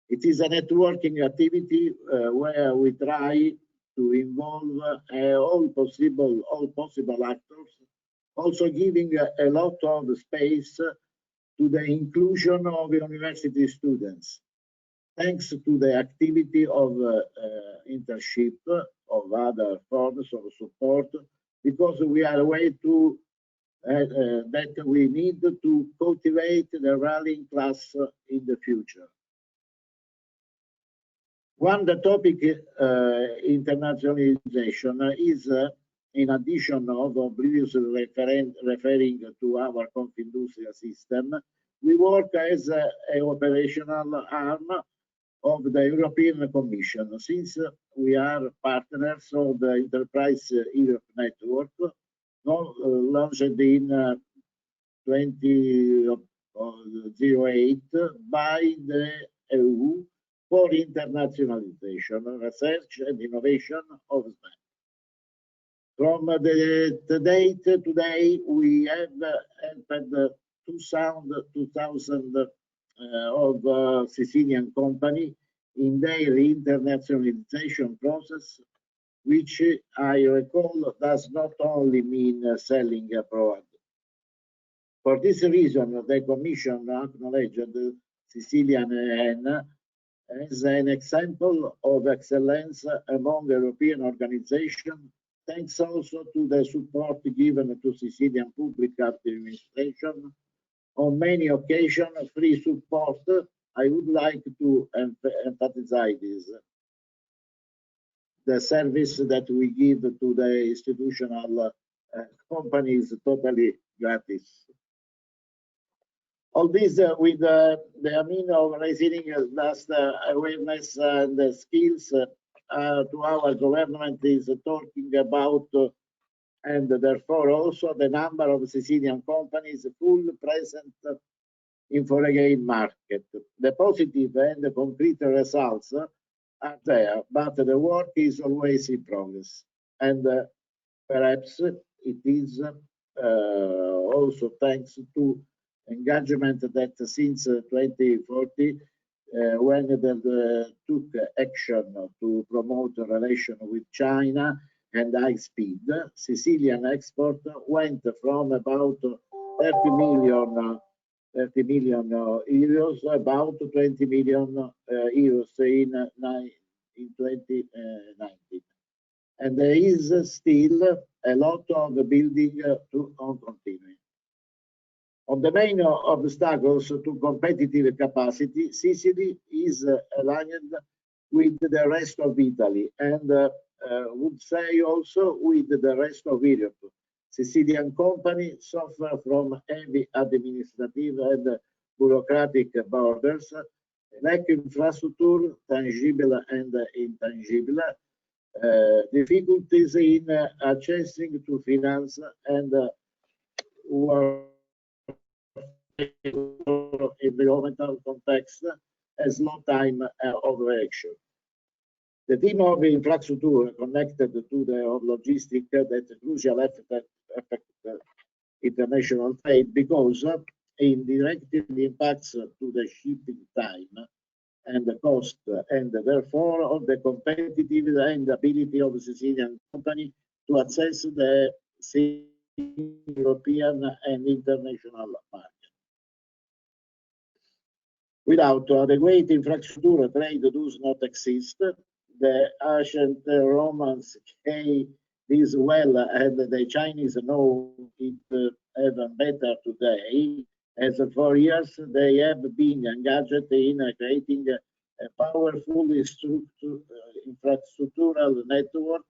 S7: It is a networking activity where we try to involve all possible actors, also giving a lot of space to the inclusion of university students. Thanks to the activity of internship of other forms of support, because we are aware to that we need to cultivate the rallying class in the future. One the topic internationalization is, in addition of previously referring to our Confindustria system, we work as an operational arm of the European Commission, since we are partners of the Enterprise Europe Network, launched in 2008 by the EU for internationalization, research and innovation of SME. From the date today, we have helped 2,000 of Sicilian company in their internationalization process, which I recall does not only mean selling abroad. For this reason, the Commission acknowledged the Sicilian EN as an example of excellence among European organizations, thanks also to the support given to Sicilian public administration on many occasions, free support. I would like to emphasize this. The service that we give to the institutional companies totally gratis. All this with the aim of raising last awareness and skills to our government is talking about, and therefore also the number of Sicilian companies full present in foreign market. The positive and the concrete results are there, but the work is always in progress. And perhaps it is also thanks to engagement that since 2040, when they took action to promote a relation with China and high speed, Sicilian export went from about 30 million euros, about 20 million euros in 2019. And there is still a lot of building to continue. On the main obstacles to competitive capacity, Sicily is aligned with the rest of Italy and would say also with the rest of Europe. Sicilian companies suffer from heavy administrative and bureaucratic borders, lack infrastructure, tangible and intangible, difficulties in accessing to finance, and environmental context, as long time of reaction. The theme of infrastructure connected to the logistic that crucial affect international trade, because it directly impacts to the shipping time and the cost, and therefore of the competitive and ability of the Sicilian company to access the European and international market. Without adequate infrastructure, trade does not exist. The ancient Romans say this well, and the Chinese know it even better today. As for years, they have been engaged in creating a powerful infrastructural network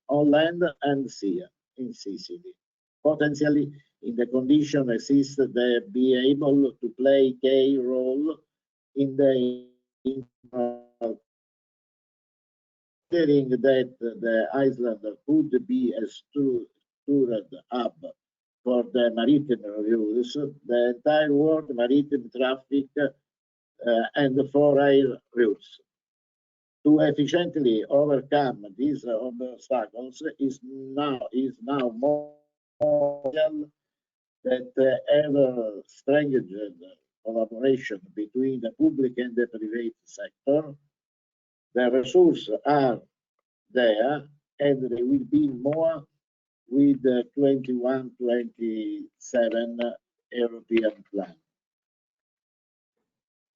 S7: on land and sea in Sicily. Potentially, in the condition exists, they be able to play a key role in the considering that the island could be a steward hub for the maritime routes, the entire world maritime traffic, and for air routes. To efficiently overcome these obstacles is now more that ever strengthened collaboration between the public and the private sector. The resources are there, and they will be more with the 21-27 European plan.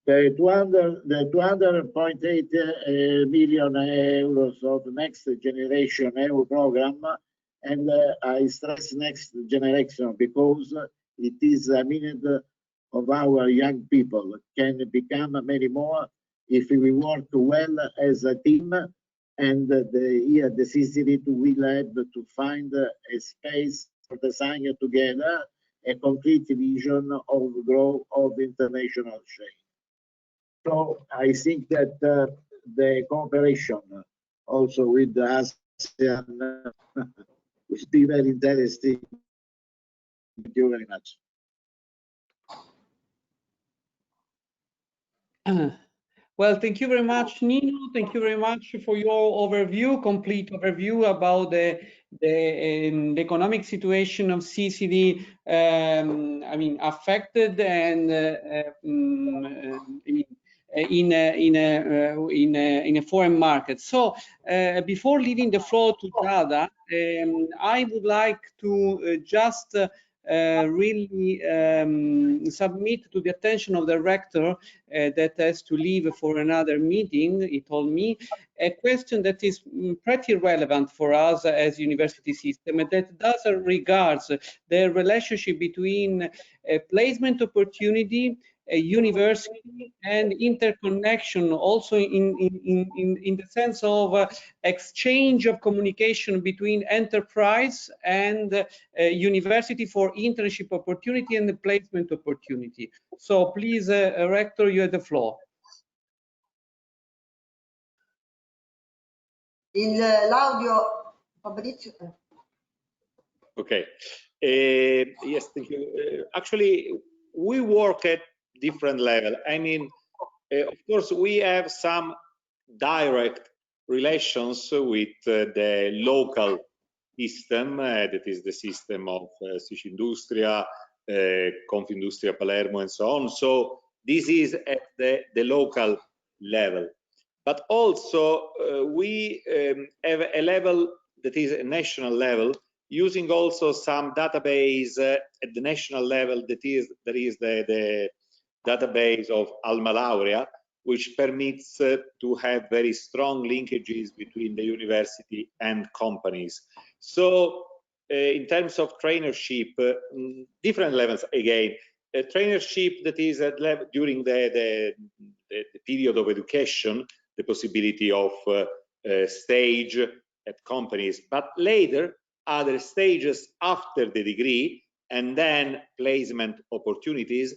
S7: The 200.8 million euros of Next Generation EU program, and I stress Next Generation because it is a minute of our young people, can become many more if we work well as a team, and the Sicily will have to find a space for design together a complete vision of growth of international chain. So I think that the cooperation also with the ASEAN will be very interesting. Thank you very much.
S1: Well, thank you very much, Nino. Thank you very much for your overview, complete overview about the economic situation of Sicily. I mean, affected and in a foreign market. So before leaving the floor to Giada, I would like to just really submit to the attention of the rector that has to leave for another meeting, he told me, a question that is pretty relevant for us as university system, and that does regards the relationship between placement opportunity, university, and interconnection, also in the sense of exchange of communication between enterprise and university for internship opportunity and the placement opportunity. So please, Rector, you have the floor.
S5: L'audio, Fabrizio.
S6: Okay. Yes, thank you. Actually, we work at different level. I mean, of course, we have some direct relations with the local system, that is the system of Sicindustria, Confindustria Palermo, and so on. So this is at the local level. But also, we have a level that is a national level, using also some database at the national level. There is the database of Alma Laurea, which permits to have very strong linkages between the university and companies. So in terms of trainership, different levels again. A trainership that is at level during the period of education, the possibility of stage at companies, but later other stages after the degree, and then placement opportunities.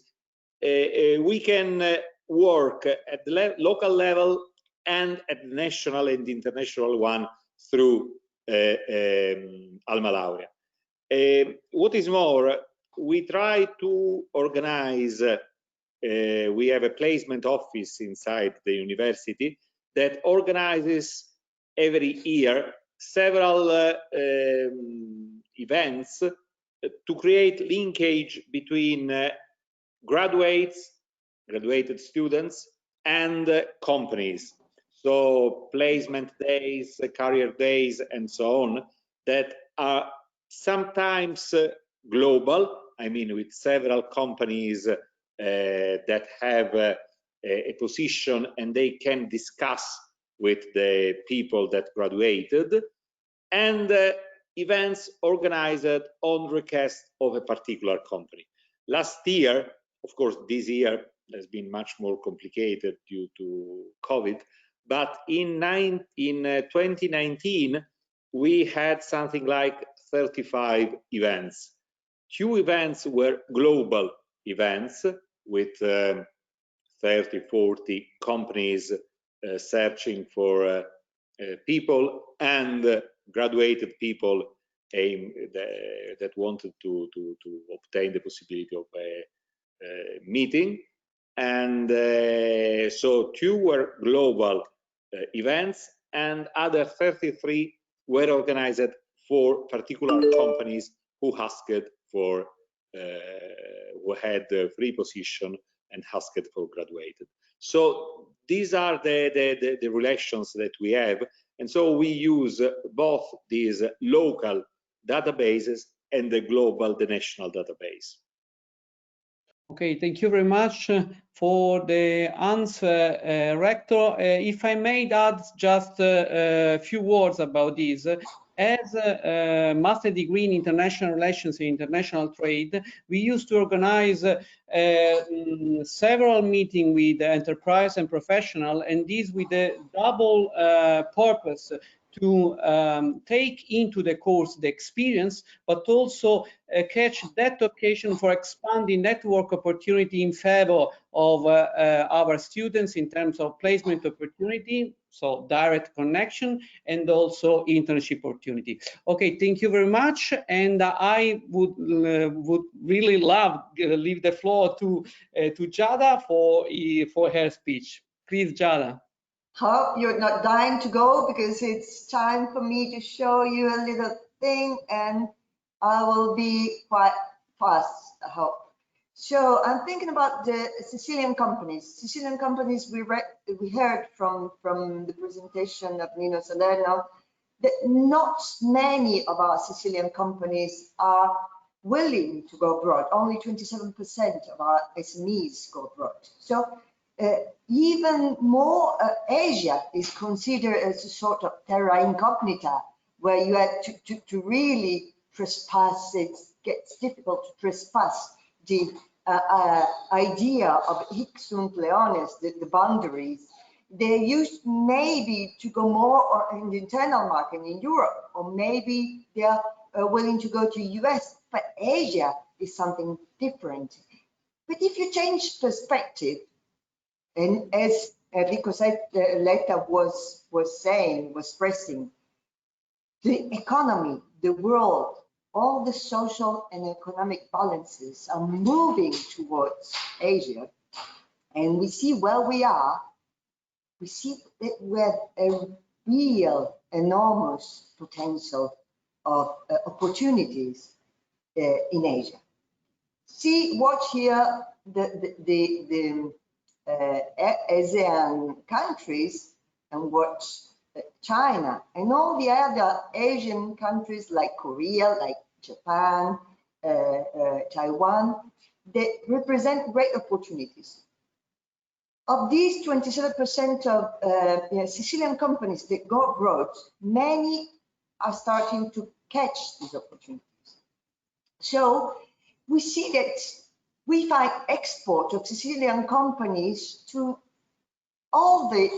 S6: We can work at the local level and at the national and international one through Alma Laurea. What is more, we try to organize, we have a placement office inside the university that organizes every year several events to create linkage between graduated students and companies. So placement days, career days, and so on, that are sometimes global, I mean with several companies that have a position and they can discuss with the people that graduated, and events organized on request of a particular company. Last year, of course, this year has been much more complicated due to COVID, but in 2019, we had something like 35 events. 2 events were global events with 30, 40 companies searching for people and graduated people that wanted to obtain the possibility of a meeting. And so 2 were global events, and other 33 were organized for particular companies who asked for, who had a free position and asked for graduated. So these are the relations that we have, and so we use both these local databases and the global, the national database.
S1: Okay, thank you very much for the answer, Rector. If I may add just a few words about this. As a master degree in international relations and international trade, we used to organize several meetings with enterprise and professional, and this with a double purpose to take into the course the experience, but also catch that occasion for expanding network opportunity in favor of our students in terms of placement opportunity, so direct connection, and also internship opportunity. Okay, thank you very much, and I would really love to leave the floor to Giada for her speech. Please, Giada.
S5: Hope you're not dying to go, because it's time for me to show you a little thing, and I will be quite fast, I hope. So I'm thinking about the Sicilian companies. Sicilian companies, we heard from the presentation of Nino Salerno that not many of our Sicilian companies are willing to go abroad. Only 27% of our SMEs go abroad. So even more, Asia is considered as a sort of terra incognita, where you have to really trespass. It gets difficult to trespass the idea of hic sunt leones, the boundaries. They used maybe to go more in the internal market in Europe, or maybe they are willing to go to US, but Asia is something different. But if you change perspective, and as Enrico Letta was stressing, the economy, the world, all the social and economic balances are moving towards Asia, and we see where we are. We see that we have a real enormous potential of opportunities in Asia. See, watch here the ASEAN countries, and watch China and all the other Asian countries like Korea, like Japan, Taiwan, that represent great opportunities. Of these 27% of Sicilian companies that go abroad, many are starting to catch these opportunities. So we see that we find export of Sicilian companies to all the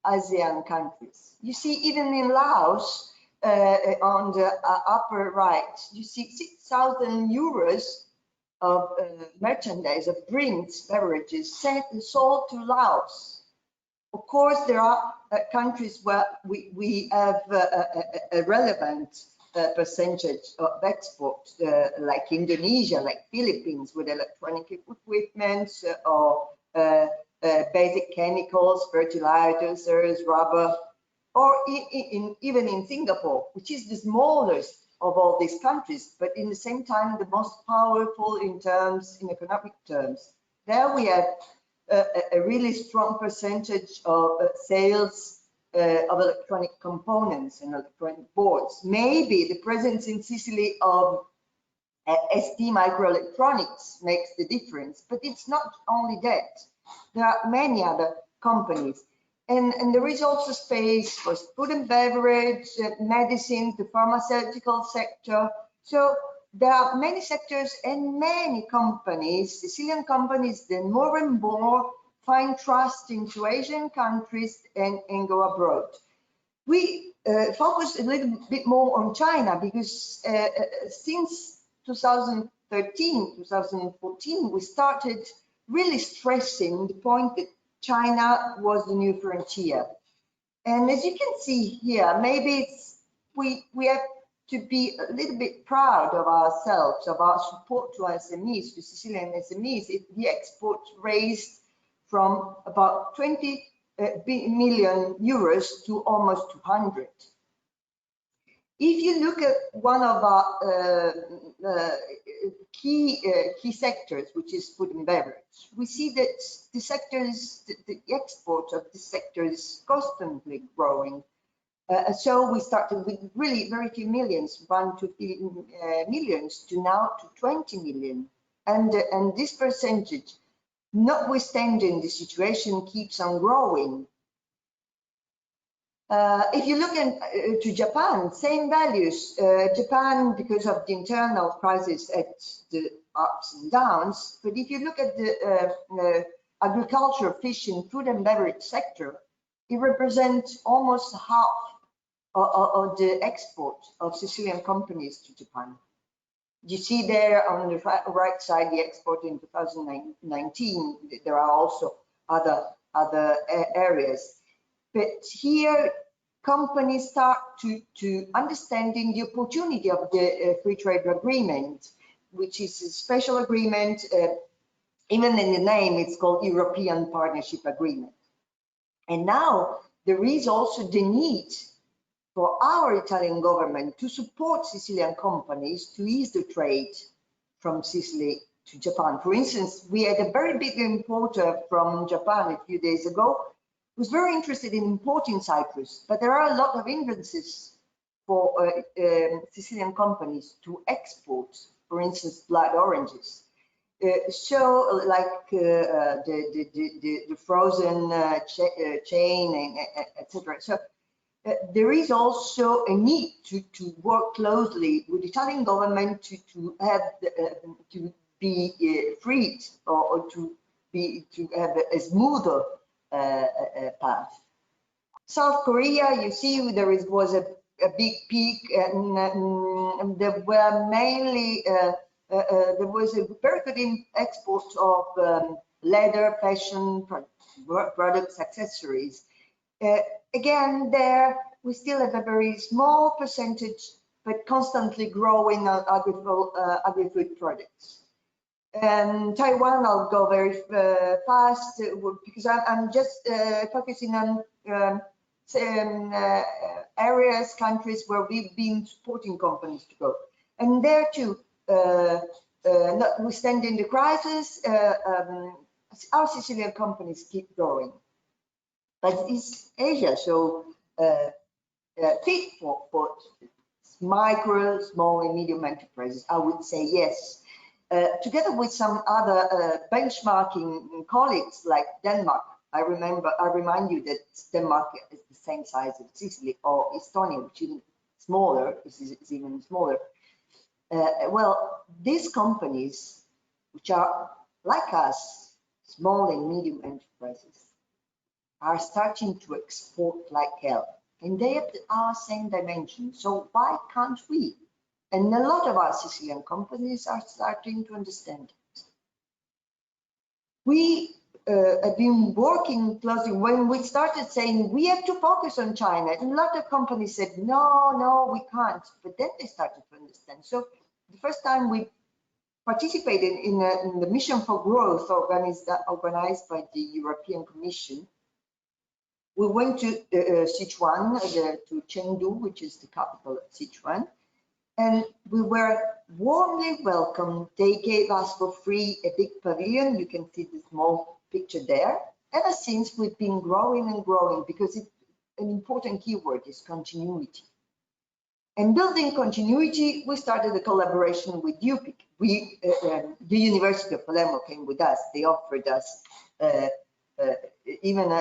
S5: ASEAN countries. You see, even in Laos, on the upper right, you see 6,000 euros of merchandise, of drinks, beverages sold to Laos. Of course, there are countries where we have a relevant percentage of export, like Indonesia, like Philippines, with electronic equipment or basic chemicals, fertilizers, rubber, or even in Singapore, which is the smallest of all these countries, but in the same time the most powerful in economic terms. There we have a really strong percentage of sales of electronic components and electronic boards. Maybe the presence in Sicily of ST microelectronics makes the difference, but it's not only that. There are many other companies. And there is also space for food and beverage, medicines, the pharmaceutical sector. So there are many sectors and many companies, Sicilian companies, that more and more find trust into Asian countries and go abroad. We focus a little bit more on China because since 2013, 2014, we started really stressing the point that China was the new frontier. And as you can see here, maybe we have to be a little bit proud of ourselves, of our support to SMEs, to Sicilian SMEs. The export raised from about 20 million euros to almost 200. If you look at one of our key sectors, which is food and beverage, we see that the export of this sector is constantly growing. So we started with really very few millions, 1 to 3 millions, to now to 20 million. and this percentage, notwithstanding the situation, keeps on growing. If you look to Japan, same values. Japan, because of the internal crisis at the ups and downs, but if you look at the agriculture, fishing, food and beverage sector, it represents almost half of the export of Sicilian companies to Japan. You see there on the right side the export in 2019. There are also other areas. But here, companies start to understanding the opportunity of the free trade agreement, which is a special agreement. Even in the name, it's called European Partnership Agreement. And now there is also the need for our Italian government to support Sicilian companies to ease the trade from Sicily to Japan. For instance, we had a very big importer from Japan a few days ago was very interested in importing citrus, but there are a lot of hindrances for Sicilian companies to export, for instance, blood oranges. So like the frozen chain, etc. So there is also a need to work closely with the Italian government to have to be freed or to have a smoother path. South Korea, you see, there was a big peak, and there were mainly there was a very good export of leather, fashion products, accessories. Again, there we still have a very small percentage, but constantly growing agri-food products. And Taiwan, I'll go very fast because I'm just focusing on areas, countries where we've been supporting companies to go. And there too, notwithstanding the crisis, our Sicilian companies keep growing. But it's Asia, so fit for micro, small, and medium enterprises, I would say yes. Together with some other benchmarking colleagues like Denmark, I remind you that Denmark is the same size as Sicily, or Estonia, which is smaller, is even smaller. Well, these companies, which are like us, small and medium enterprises, are starting to export like hell, and they have our same dimension. So why can't we? And a lot of our Sicilian companies are starting to understand it. We have been working closely. When we started saying we have to focus on China, and a lot of companies said, no, we can't. But then they started to understand. So the first time we participated in the Mission for Growth organized by the European Commission, we went to Sichuan, to Chengdu, which is the capital of Sichuan. And we were warmly welcomed. They gave us for free a big pavilion. You can see the small picture there. Ever since, we've been growing and growing because an important keyword is continuity. And building continuity, we started a collaboration with UPIC. The University of Palermo came with us. They offered us even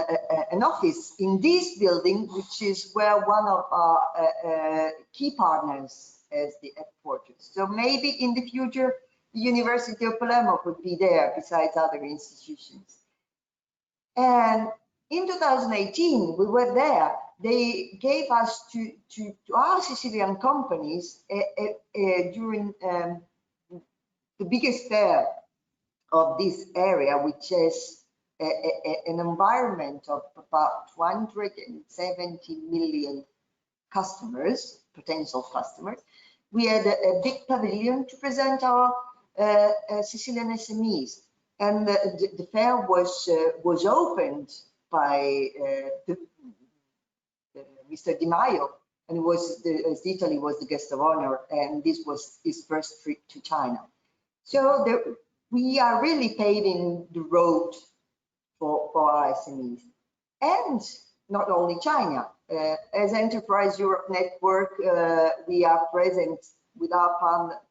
S5: an office in this building, which is where one of our key partners as the headquarters. So maybe in the future, the University of Palermo could be there besides other institutions. And in 2018, we were there. They gave us to our Sicilian companies during the biggest fair of this area, which is an environment of about 270 million customers, potential customers. We had a big pavilion to present our Sicilian SMEs, and the fair was opened by Mr. Di Maio, and as Italy was the guest of honor, and this was his first trip to China. So we are really paving the road for our SMEs, and not only China. As Enterprise Europe Network, we are present with our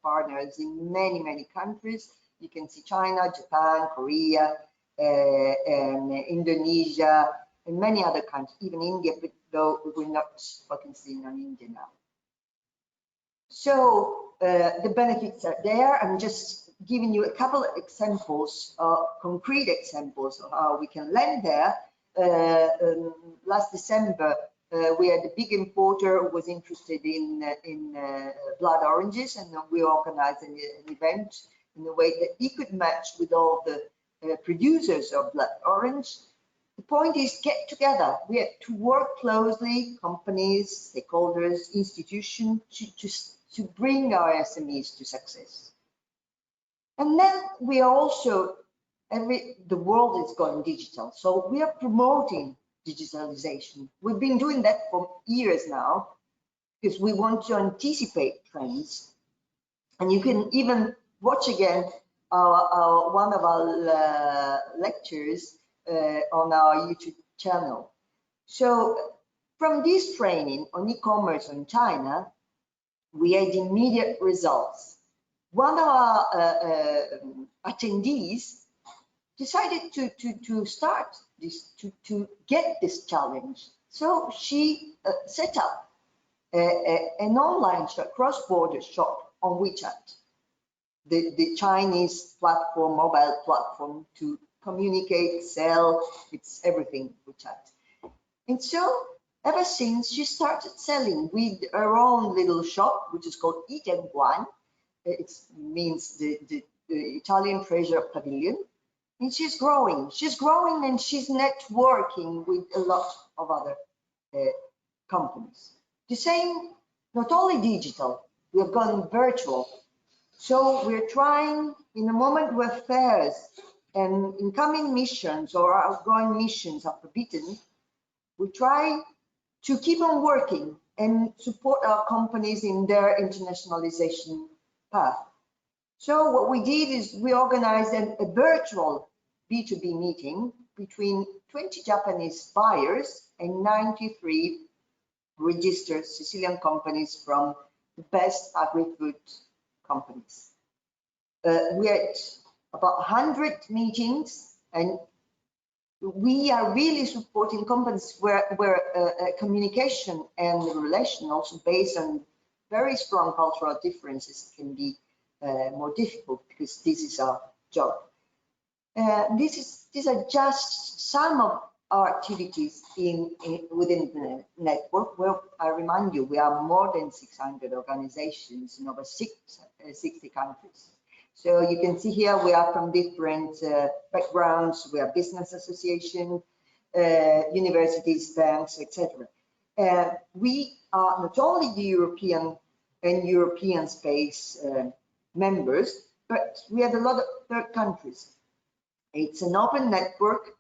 S5: partners in many countries. You can see China, Japan, Korea, and Indonesia, and many other countries, even India, but though we're not focusing on India now. So the benefits are there. I'm just giving you a couple of examples, concrete examples of how we can lend there. Last December, we had a big importer who was interested in blood oranges, and we organized an event in a way that he could match with all the producers of blood orange. The point is, get together. We have to work closely, companies, stakeholders, institutions, to bring our SMEs to success. And then we are also, the world is going digital, so we are promoting digitalization. We've been doing that for years now because we want to anticipate trends. And you can even watch again one of our lectures on our YouTube channel. So from this training on e-commerce in China, we had immediate results. One of our attendees decided to start this, to get this challenge. So she set up an online shop, cross-border shop on WeChat, the Chinese platform, mobile platform to communicate, sell, it's everything WeChat. And so ever since she started selling with her own little shop, which is called Eat and Guan, it means the Italian treasure pavilion. And she's growing and she's networking with a lot of other companies. The same, not only digital, we have gone virtual. So we're trying, in a moment where fairs and incoming missions or outgoing missions are forbidden, we try to keep on working and support our companies in their internationalization path. So what we did is we organized a virtual B2B meeting between 20 Japanese buyers and 93 registered Sicilian companies from the best agri-food companies. We had about 100 meetings, and we are really supporting companies where communication and relation, also based on very strong cultural differences, can be more difficult, because this is our job. These are just some of our activities within the network, where I remind you, we are more than 600 organizations in over 60 countries. So you can see here we are from different backgrounds. We are business association, universities, banks, etc. We are not only the European and European space members, but we have a lot of third countries. It's an open network.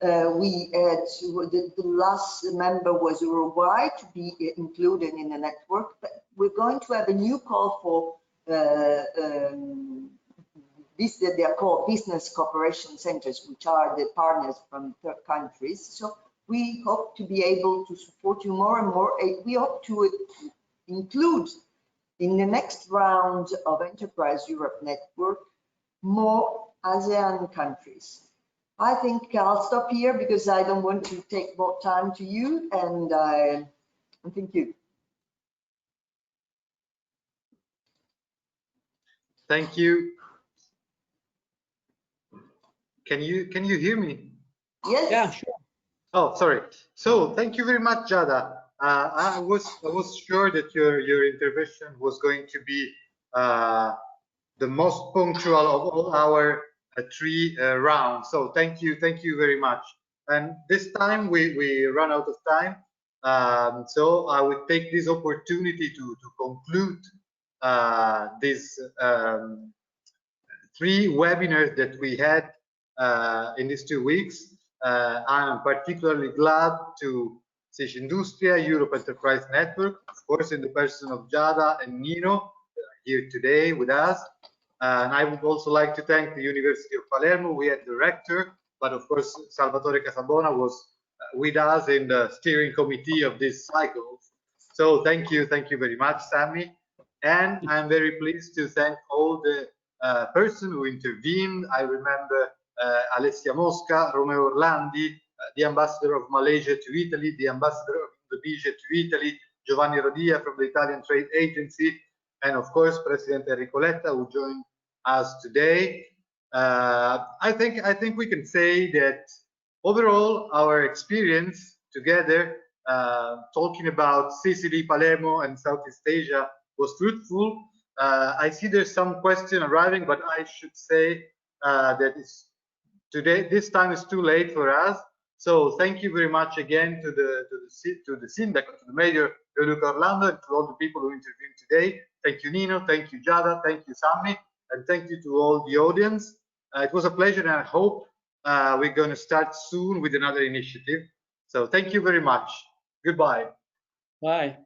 S5: We had the last member was Uruguay to be included in the network, but we're going to have a new call for this, they are called business cooperation centers, which are the partners from third countries. So we hope to be able to support you more and more. We hope to include in the next round of Enterprise Europe Network more ASEAN countries. I think I'll stop here because I don't want to take more time to you, and thank you.
S2: Thank you. Can you hear me?
S5: Yes.
S1: Yeah, sure.
S2: Oh, sorry. So thank you very much, Giada. I was sure that your intervention was going to be the most punctual of all our three rounds. So thank you very much. And this time we run out of time. So I would take this opportunity to conclude these three webinars that we had in these 2 weeks. I'm particularly glad to see Industria Europe Enterprise Network, of course, in the person of Giada and Nino, here today with us. And I would also like to thank the University of Palermo. We had the rector, but of course, Salvatore Casabona was with us in the steering committee of this cycle. So thank you very much, Sammy. And I'm very pleased to thank all the person who intervened. I remember Alessia Mosca, Romeo Orlandi, the ambassador of Malaysia to Italy, the ambassador of Indonesia to Italy, Giovanni Rodia from the Italian Trade Agency, and of course President Enrico Letta, who joined us today. I think we can say that overall our experience together talking about Sicily, Palermo, and Southeast Asia was fruitful. I see there's some question arriving, but I should say that this time is too late for us. So thank you very much again to the Sindaco, to the Mayor Luca Orlando, and to all the people who intervened today. Thank you, Nino. Thank you, Giada. Thank you, Sammy. And thank you to all the audience. It was a pleasure, and I hope we're going to start soon with another initiative. So thank you very much. Goodbye.
S1: Bye.